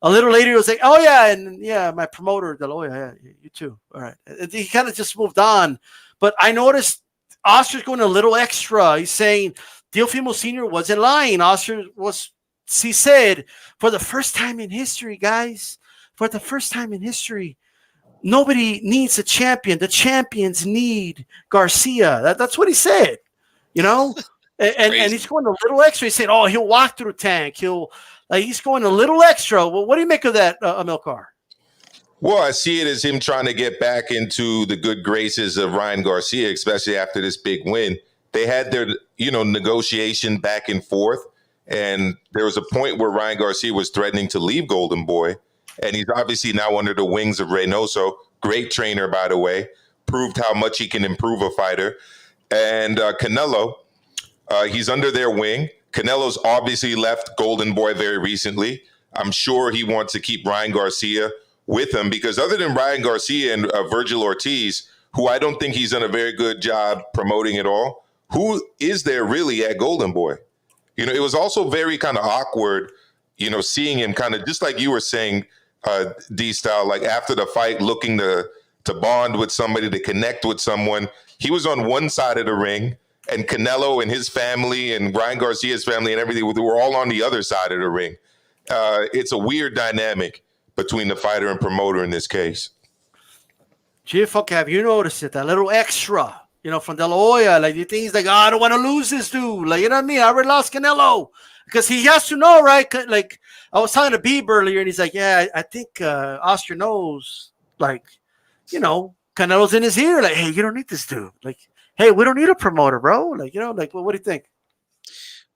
a little later, he was like, oh, yeah, and yeah, my promoter, De La Hoya, yeah, you too. All right. And he kind of just moved on. But I noticed Oscar's going a little extra. He's saying Teofimo Sr. wasn't lying. Oscar he said, for the first time in history, guys, for the first time in history, nobody needs a champion. The champions need Garcia. That's what he said, and he's going a little extra. He said, oh, he'll walk through Tank. He's going a little extra. Well, what do you make of that, Amilcar? Well, I see it as him trying to get back into the good graces of Ryan Garcia, especially after this big win. They had their, negotiation back and forth. And there was a point where Ryan Garcia was threatening to leave Golden Boy. And he's obviously now under the wings of Reynoso. Great trainer, by the way. Proved how much he can improve a fighter. And Canelo, he's under their wing. Canelo's obviously left Golden Boy very recently. I'm sure he wants to keep Ryan Garcia with him because other than Ryan Garcia and Virgil Ortiz, who I don't think he's done a very good job promoting at all, who is there really at Golden Boy? It was also very kind of awkward, seeing him kind of just like you were saying, D-Style, after the fight, looking to bond with somebody, to connect with someone. He was on one side of the ring, and Canelo and his family and Ryan Garcia's family and everything were all on the other side of the ring. It's a weird dynamic between the fighter and promoter in this case. Gee, fuck, have you noticed it? That little extra, from De La Hoya. You think he's I don't want to lose this dude. You know what I mean? I already lost Canelo. Because he has to know, right? I was talking to Beeb earlier, and he's like, yeah, I think Oscar knows, Canelo's in his ear. Hey, you don't need this dude. Hey, we don't need a promoter, bro. Well, what do you think?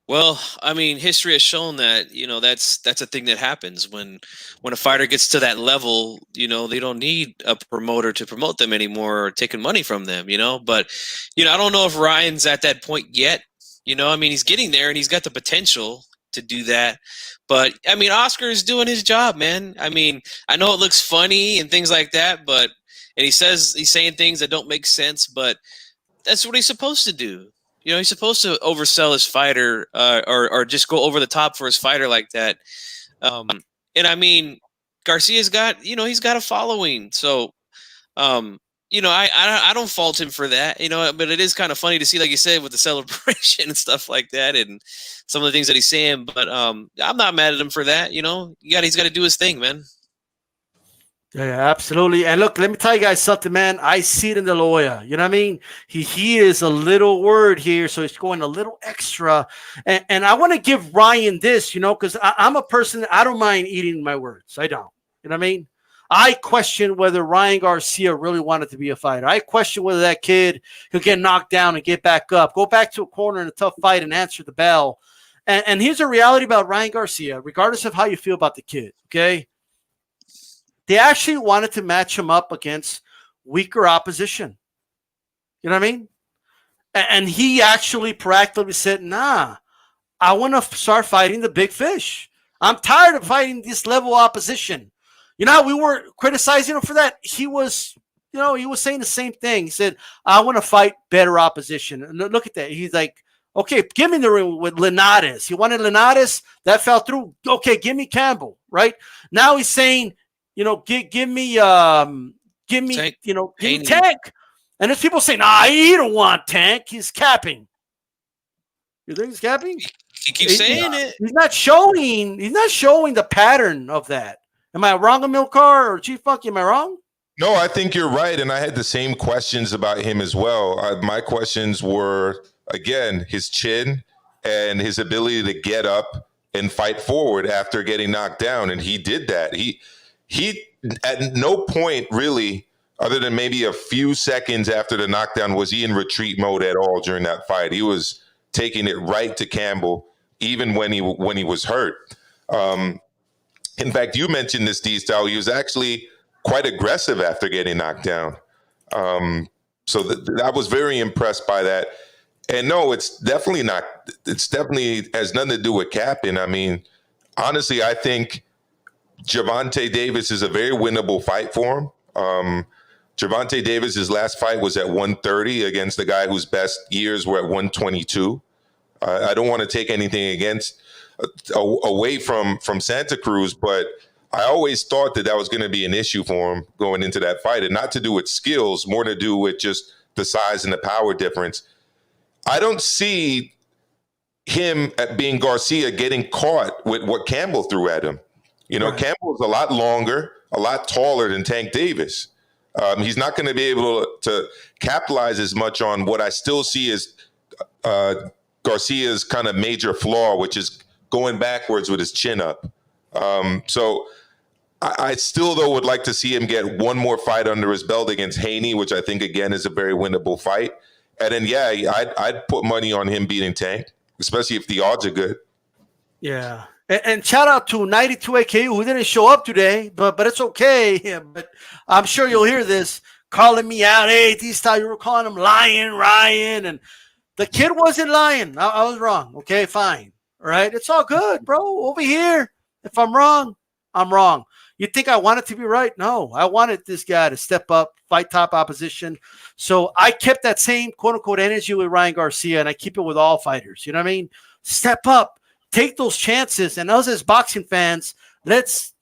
Well, I mean, history has shown that, that's a thing that happens when a fighter gets to that level. They don't need a promoter to promote them anymore or taking money from them. But I don't know if Ryan's at that point yet. I mean, he's getting there and he's got the potential to do that. But I mean, Oscar is doing his job, man. I mean, I know it looks funny and things like that, and he's saying things that don't make sense, but that's what he's supposed to do. He's supposed to oversell his fighter, or just go over the top for his fighter like that. And I mean, Garcia's got, he's got a following. So, I don't fault him for that, but it is kind of funny to see, like you said, with the celebration and stuff like that and some of the things that he's saying. But I'm not mad at him for that. He's got to do his thing, man. Yeah, absolutely. And look, let me tell you guys something, man. I see it in the lawyer. You know what I mean? He is a little word here, so he's going a little extra. And I want to give Ryan this, because I'm a person that I don't mind eating my words. I don't. You know what I mean? I question whether Ryan Garcia really wanted to be a fighter. I question whether that kid could get knocked down and get back up, go back to a corner in a tough fight and answer the bell. And here's the reality about Ryan Garcia, regardless of how you feel about the kid, okay? They actually wanted to match him up against weaker opposition. You know what I mean? And he actually proactively said, nah, I want to start fighting the big fish. I'm tired of fighting this level of opposition. We were criticizing him for that. He was, he was saying the same thing. He said, I want to fight better opposition. And look at that. He's like, okay, give me the ring with Linares. He wanted Linares. That fell through. Okay, give me Campbell, right? Now he's saying, give me Tank. Give me Tank. And there's people saying, nah, he don't want Tank. He's capping. You think he's capping? He keeps saying it. He's not showing the pattern of that. Am I wrong, Amilcar or Chief Funky? Am I wrong? No, I think you're right. And I had the same questions about him as well. My questions were, again, his chin and his ability to get up and fight forward after getting knocked down. And he did that. He at no point really, other than maybe a few seconds after the knockdown, was he in retreat mode at all during that fight. He was taking it right to Campbell, even when he was hurt. In fact, you mentioned this, D-Style. He was actually quite aggressive after getting knocked down. So I was very impressed by that. And no, it's definitely has nothing to do with capping. I mean, honestly, I think Gervonta Davis is a very winnable fight for him. Gervonta Davis's last fight was at 130 against the guy whose best years were at 122. I don't want to take anything away from Santa Cruz, but I always thought that was going to be an issue for him going into that fight, and not to do with skills, more to do with just the size and the power difference. I don't see him being Garcia getting caught with what Campbell threw at him. Right. Campbell's a lot longer, a lot taller than Tank Davis. He's not going to be able to capitalize as much on what I still see as Garcia's kind of major flaw, which is going backwards with his chin up. So I still, though, would like to see him get one more fight under his belt against Haney, which I think, again, is a very winnable fight. And then, yeah, I'd put money on him beating Tank, especially if the odds are good. Yeah. And shout out to 92 AKU, who didn't show up today, but it's okay. Yeah, but I'm sure you'll hear this calling me out. Hey, this time you were calling him lying, Ryan. And the kid wasn't lying. I was wrong. Okay, fine. All right. It's all good, bro. Over here. If I'm wrong, I'm wrong. You think I wanted to be right? No, I wanted this guy to step up, fight top opposition. So I kept that same quote unquote energy with Ryan Garcia, and I keep it with all fighters. You know what I mean? Step up, take those chances. And us as boxing fans, let's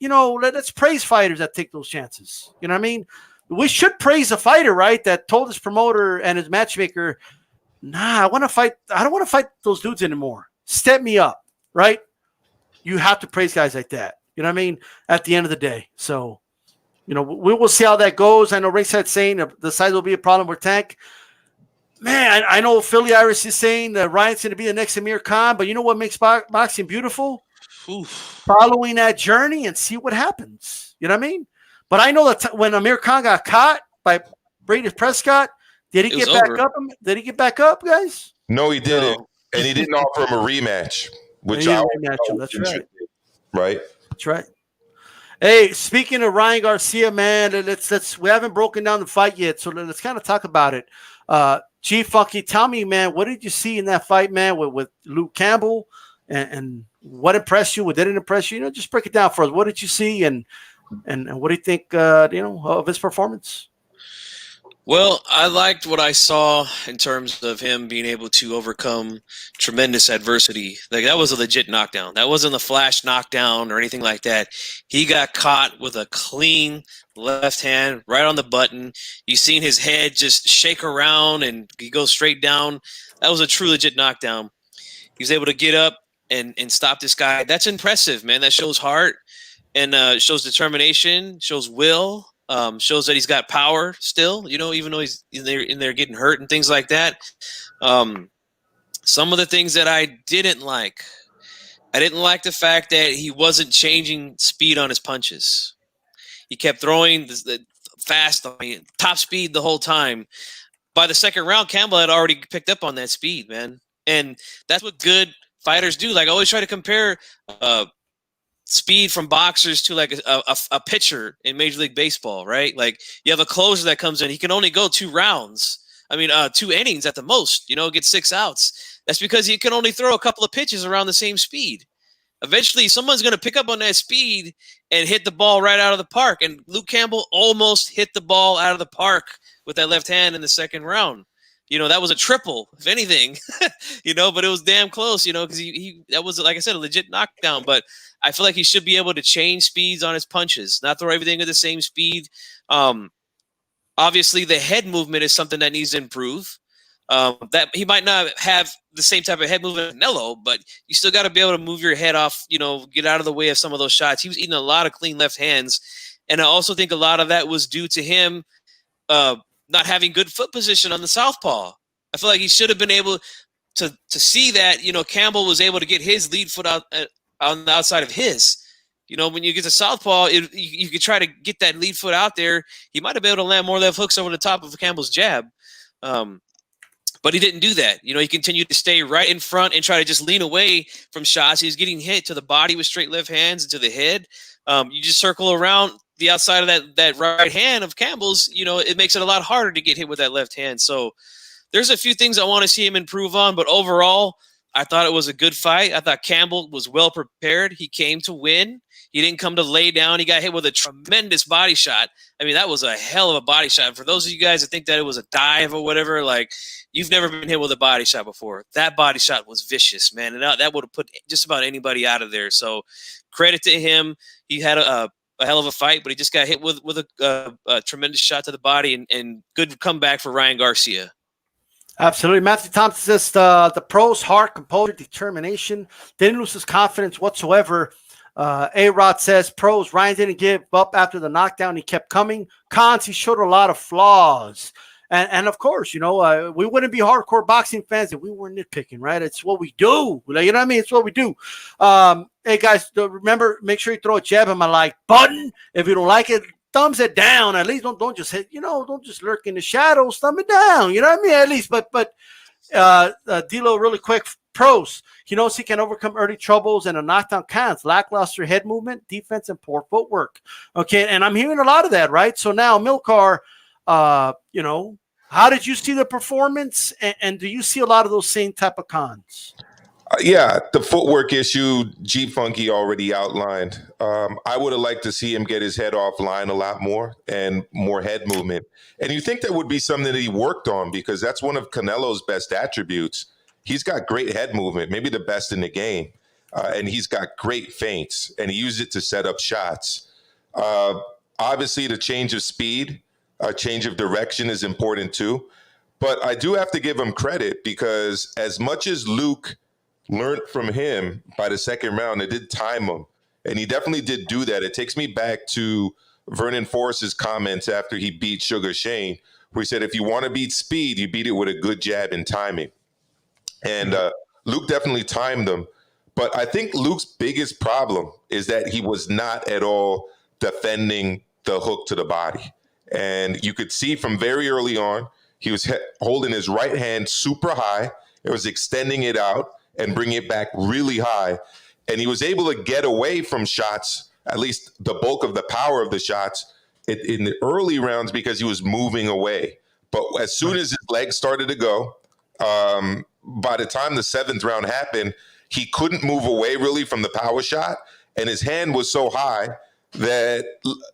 praise fighters that take those chances. You know what I mean? We should praise a fighter, right? That told his promoter and his matchmaker, nah, I don't want to fight those dudes anymore. Step me up, right? You have to praise guys like that. You know what I mean? At the end of the day. So, we will see how that goes. I know Ringside saying the size will be a problem with Tank. Man, I know Philly Iris is saying that Ryan's going to be the next Amir Khan, but you know what makes boxing beautiful? Oof. Following that journey and see what happens. You know what I mean? But I know that when Amir Khan got caught by Brady Prescott, did he get back up? Did he get back up, guys? No, he didn't. And he didn't offer him a rematch, which That's right. Right. That's right. Hey, speaking of Ryan Garcia, man, we haven't broken down the fight yet, so let's kind of talk about it. G-Funky, tell me, man, what did you see in that fight, man, with Luke Campbell, and what impressed you, what didn't impress you? Just break it down for us. What did you see, and what do you think, of his performance? Well, I liked what I saw in terms of him being able to overcome tremendous adversity. Like, that was a legit knockdown. That wasn't a flash knockdown or anything like that. He got caught with a clean left hand right on the button. You seen his head just shake around and he goes straight down. That was a true legit knockdown. He was able to get up and stop this guy. That's impressive, man. That shows heart and shows determination, shows will. Shows that he's got power still, even though he's in there getting hurt and things like that. Some of the things that I didn't like the fact that he wasn't changing speed on his punches. He kept throwing the fast, top speed the whole time. By the second round, Campbell had already picked up on that speed, man. And that's what good fighters do. Like, I always try to compare speed from boxers to like a pitcher in Major League Baseball, right? Like, you have a closer that comes in, he can only go 2 innings at the most, get 6 outs. That's because he can only throw a couple of pitches around the same speed. Eventually, someone's going to pick up on that speed and hit the ball right out of the park. And Luke Campbell almost hit the ball out of the park with that left hand in the second round. That was a triple, if anything, but it was damn close, because that was, like I said, a legit knockdown. But I feel like he should be able to change speeds on his punches, not throw everything at the same speed. Obviously, the head movement is something that needs to improve. That he might not have the same type of head movement as Canelo, but you still got to be able to move your head off, get out of the way of some of those shots. He was eating a lot of clean left hands. And I also think a lot of that was due to him not having good foot position on the southpaw. I feel like he should have been able to see that, Campbell was able to get his lead foot out on the outside of his. When you get to southpaw, you could try to get that lead foot out there. He might have been able to land more left hooks over the top of Campbell's jab. But he didn't do that. He continued to stay right in front and try to just lean away from shots. He was getting hit to the body with straight left hands and to the head. You just circle around the outside of that right hand of Campbell's, it makes it a lot harder to get hit with that left hand. So there's a few things I want to see him improve on, but overall, I thought it was a good fight. I thought Campbell was well prepared. He came to win. He didn't come to lay down. He got hit with a tremendous body shot. I mean, that was a hell of a body shot. For those of you guys that think that it was a dive or whatever, like, you've never been hit with a body shot before. That body shot was vicious, man. And that would have put just about anybody out of there. So credit to him. He had a hell of a fight, but he just got hit with a tremendous shot to the body, and good comeback for Ryan Garcia. Absolutely. Matthew Thompson says the pro's heart, composure, determination, didn't lose his confidence whatsoever. A-Rod says pros, Ryan didn't give up after the knockdown. He kept coming. Cons, he showed a lot of flaws. And of course, we wouldn't be hardcore boxing fans if we weren't nitpicking, right? It's what we do. You know what I mean? It's what we do. Hey, guys, remember, make sure you throw a jab on my like button. If you don't like it, thumbs it down. At least don't just hit, don't just lurk in the shadows. Thumb it down. You know what I mean? At least, but Dilo, really quick. Pros, he knows he can overcome early troubles and a knockdown counts, lackluster head movement, defense, and poor footwork. Okay, and I'm hearing a lot of that, right? So now, Milcar, how did you see the performance, and do you see a lot of those same type of cons? Yeah, the footwork issue, G-Funky already outlined. I would have liked to see him get his head offline a lot more and more head movement. And you think that would be something that he worked on, because that's one of Canelo's best attributes. He's got great head movement, maybe the best in the game. And he's got great feints, and he used it to set up shots. Obviously, the change of speed, change of direction is important too. But I do have to give him credit, because as much as Luke learned from him by the second round, it did time him. And he definitely did do that. It takes me back to Vernon Forrest's comments after he beat Sugar Shane, where he said, if you want to beat speed, you beat it with a good jab and timing. And Luke definitely timed them. But I think Luke's biggest problem is that he was not at all defending the hook to the body. And you could see from very early on, he was holding his right hand super high, It was extending it out and bringing it back really high. And he was able to get away from shots, at least the bulk of the power of the shots in the early rounds, because he was moving away. But as soon as his legs started to go, by the time the 7th round happened, he couldn't move away really from the power shot. And his hand was so high that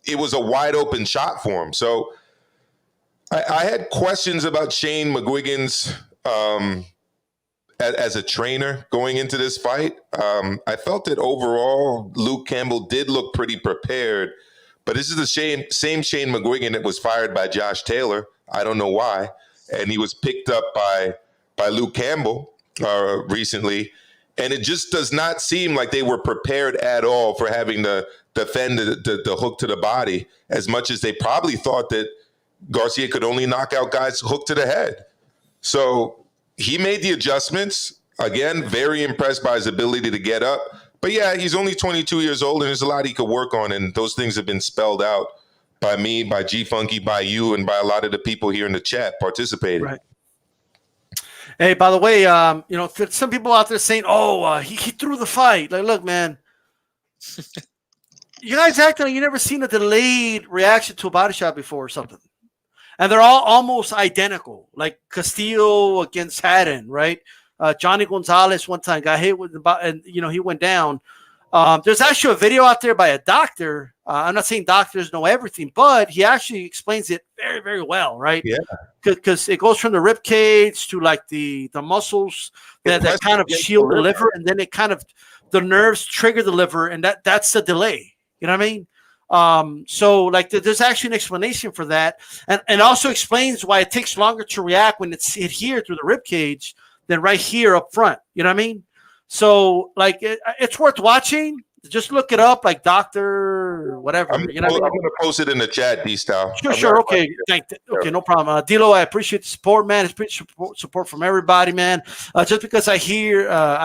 it was a wide open shot for him. So I had questions about Shane McGuigan's as a trainer going into this fight. I felt that overall, Luke Campbell did look pretty prepared, but this is the same Shane McGuigan that was fired by Josh Taylor. I don't know why. And he was picked up by Luke Campbell recently. And it just does not seem like they were prepared at all for having to defend the hook to the body, as much as they probably thought that Garcia could only knock out guys hook to the head. So he made the adjustments. Again, very impressed by his ability to get up. But yeah, he's only 22 years old, and there's a lot he could work on. And those things have been spelled out by me, by G Funky, by you, and by a lot of the people here in the chat participating. Right. Hey, by the way, some people out there saying, he threw the fight. Like, look, man, you guys acting like you never seen a delayed reaction to a body shot before or something. And they're all almost identical, like Castillo against Haddon, right? Johnny Gonzalez one time got hit with he went down. There's actually a video out there by a doctor. I'm not saying doctors know everything, but he actually explains it very, very well, right? Yeah. Because it goes from the rib cage to like the muscles that kind of shield the liver, and then it kind of the nerves trigger the liver, and that's the delay. You know what I mean? So like there's actually an explanation for that, and also explains why it takes longer to react when it's hit here through the rib cage than right here up front. You know what I mean? So like it's worth watching. Just look it up, like doctor, whatever. I'm going to post it in the chat, D-Style. Sure. Okay. Okay, no problem. Dilo, I appreciate the support, man. It's pretty support from everybody, man. Just because I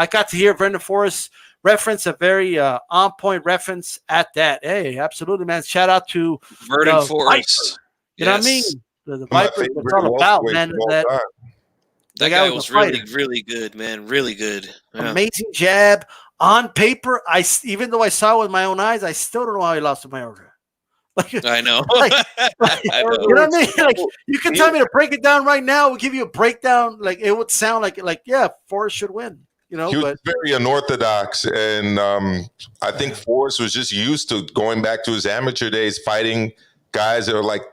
got to hear Brendan Forrest reference, a very on-point reference at that. Hey, absolutely, man. Shout out to Brendan Forrest. You know what I mean? The Viper, that's all about, man. That guy was really, really good, man. Really good. Yeah. Amazing jab. On paper, even though I saw it with my own eyes, I still don't know how he lost to Mayorga. I know. I know. You know what I mean? Like, you can tell me to break it down right now. We'll give you a breakdown. Like, it would sound like yeah, Forrest should win. You know, he was very unorthodox, and I think Forrest was just used to going back to his amateur days, fighting guys that are like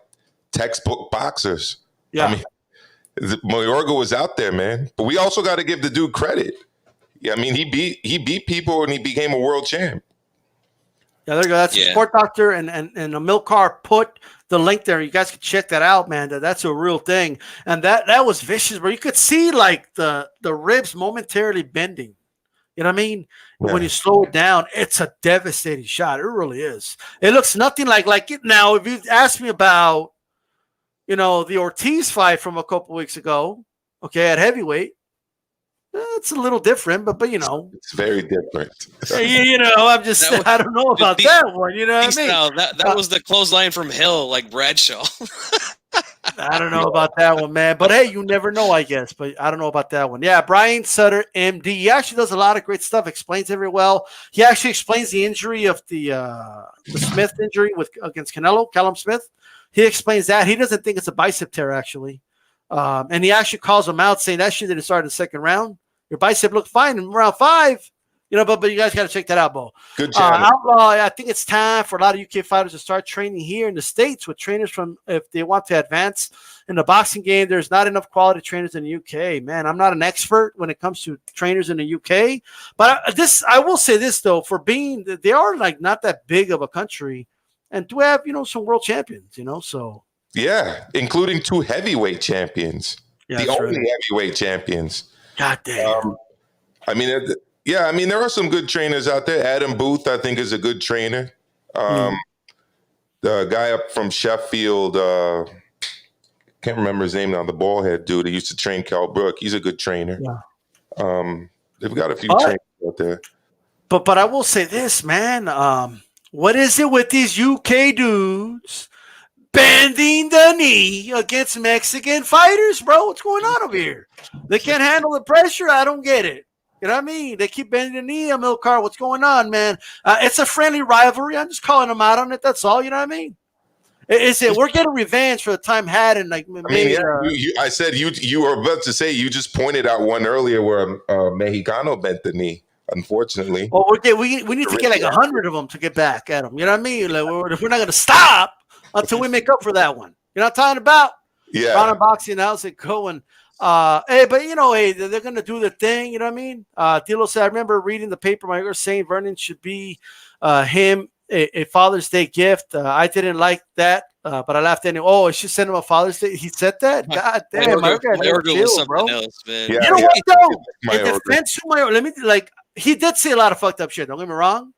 textbook boxers. Yeah. I mean, Mayorga was out there, man. But we also got to give the dude credit. Yeah, I mean, he beat people and he became a world champ. Yeah, there you go. That's a Sport Doctor and Amilcar put the link there. You guys can check that out, man. That's a real thing. And that was vicious, where you could see like the ribs momentarily bending. You know what I mean? Yeah. When you slow it down, it's a devastating shot. It really is. It looks nothing like it now. If you asked me about, the Ortiz fight from a couple weeks ago, okay, at heavyweight, it's a little different, but it's very different. I'm just I don't know about that one. You know what I mean? That was the clothesline from Hill, like Bradshaw. I don't know about that one, man. But hey, you never know, I guess. But I don't know about that one. Yeah, Brian Sutter, MD. He actually does a lot of great stuff. Explains it very well. He actually explains the injury of the Smith injury against Canelo, Callum Smith. He explains that. He doesn't think it's a bicep tear, actually. And he actually calls him out, saying that shit didn't start in the second round. Your bicep looked fine in round 5, but you guys got to check that out, Bo. Good job. Outlaw, I think it's time for a lot of UK fighters to start training here in the States with trainers if they want to advance in the boxing game. There's not enough quality trainers in the UK, man. I'm not an expert when it comes to trainers in the UK, but I will say this though, for being they are like not that big of a country, and do have some world champions, so yeah, including 2 heavyweight champions, the only heavyweight champions. God damn. There are some good trainers out there. Adam Booth, I think, is a good trainer. The guy up from Sheffield, can't remember his name now, the ballhead dude, he used to train Cal Brook. He's a good trainer. Yeah. They've got a few trainers out there. But I will say this, man. What is it with these UK dudes bending the knee against Mexican fighters, bro. What's going on over here? They can't handle the pressure. I don't get it. You know what I mean? They keep bending the knee. Amilcar, what's going on, man? It's a friendly rivalry. I'm just calling them out on it. That's all. You know what I mean? Is it? We're getting revenge for the time had and like. Maybe, I said you were about to say you just pointed out one earlier where a Mexicano bent the knee. Unfortunately, well, we need to get like 100 of them to get back at them. You know what I mean? Like we're not going to stop until we make up for that one. You know what I'm talking about? Yeah. Round boxing, how's it going? Hey, but they're going to do the thing. You know what I mean? Dilo said, I remember reading the paper. My girl saying Vernon should be him a Father's Day gift. I didn't like that, but I laughed anyway. Oh, she sent him a Father's Day. He said that? God damn. My order was something else, man. Yeah, you know what, though? In defense of let me, he did say a lot of fucked up shit. Don't get me wrong.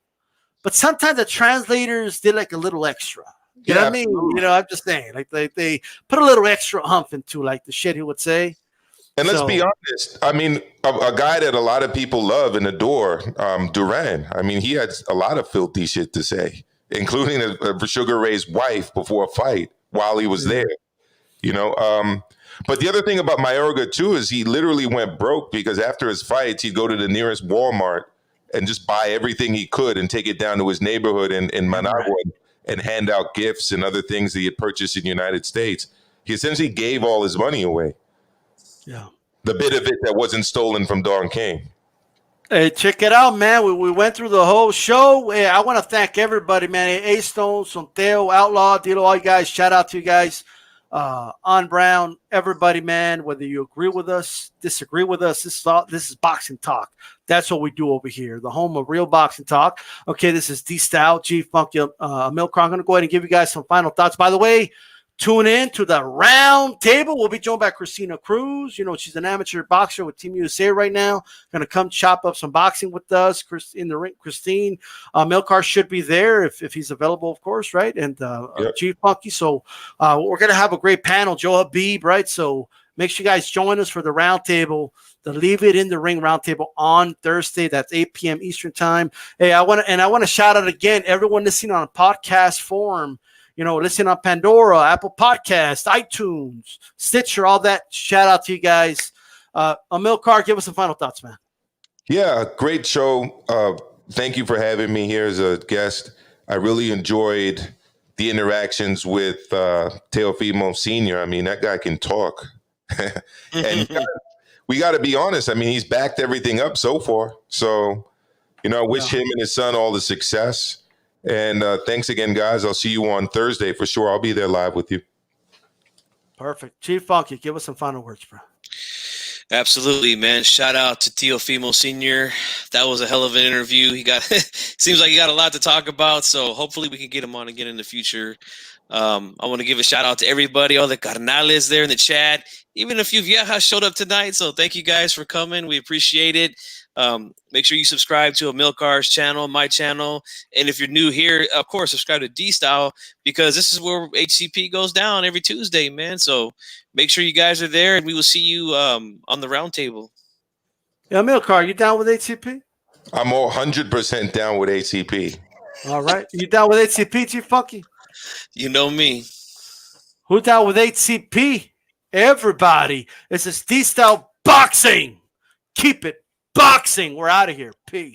But sometimes the translators did like a little extra. You know what I mean? Absolutely. I'm just saying. Like they put a little extra humph into like the shit he would say. And let's be honest. I mean, a guy that a lot of people love and adore, Duran. I mean, he had a lot of filthy shit to say, including a Sugar Ray's wife before a fight while he was there. But the other thing about Mayorga too is he literally went broke because after his fights, he'd go to the nearest Walmart and just buy everything he could and take it down to his neighborhood in Managua and hand out gifts and other things that he had purchased in the United States. He essentially gave all his money away. Yeah. The bit of it that wasn't stolen from Don King. Hey, check it out, man. We went through the whole show. Hey, I want to thank everybody, man. Hey, A-Stone, Sonteo, Outlaw, Dilo, all you guys. Shout out to you guys. On Brown, everybody, man, whether you agree with us, disagree with us, this is boxing talk. That's what we do over here, the home of real boxing talk. Okay, this is D-Style, G-Funky, Amilcar. I'm going to go ahead and give you guys some final thoughts. By the way, tune in to the round table. We'll be joined by Christina Cruz. She's an amateur boxer with Team USA right now. Going to come chop up some boxing with us in the ring. Christine Milcar should be there if he's available, of course, right? And Chief Funky. So we're going to have a great panel. Joe Habib, right? So make sure you guys join us for the round table, the Leave It in the Ring round table on Thursday. That's 8 p.m. Eastern time. Hey, I want to shout out again everyone listening on a podcast form. Listen on Pandora, Apple Podcasts, iTunes, Stitcher, all that. Shout out to you guys. Amilcar, give us some final thoughts, man. Yeah, great show. Thank you for having me here as a guest. I really enjoyed the interactions with Teofimo Sr. I mean, that guy can talk. And we got to be honest. I mean, he's backed everything up so far. So, I wish him and his son all the success. And thanks again, guys. I'll see you on Thursday for sure. I'll be there live with you. Perfect. Chief Funky, give us some final words, bro. Absolutely, man. Shout out to Teofimo Sr. That was a hell of an interview. Seems like he got a lot to talk about, so hopefully we can get him on again in the future. I want to give a shout out to everybody, all the carnales there in the chat. Even a few viejas showed up tonight, so thank you guys for coming. We appreciate it. Make sure you subscribe to Amilcar's channel, my channel. And if you're new here, of course, subscribe to D-Style because this is where HCP goes down every Tuesday, man. So make sure you guys are there and we will see you on the round table. Yeah, Amilcar, you down with HCP? I'm 100% down with HCP. All right. You down with HCP, Chief Funky? You know me. Who down with HCP? Everybody. This is D-Style Boxing. Keep it boxing. We're out of here. Peace.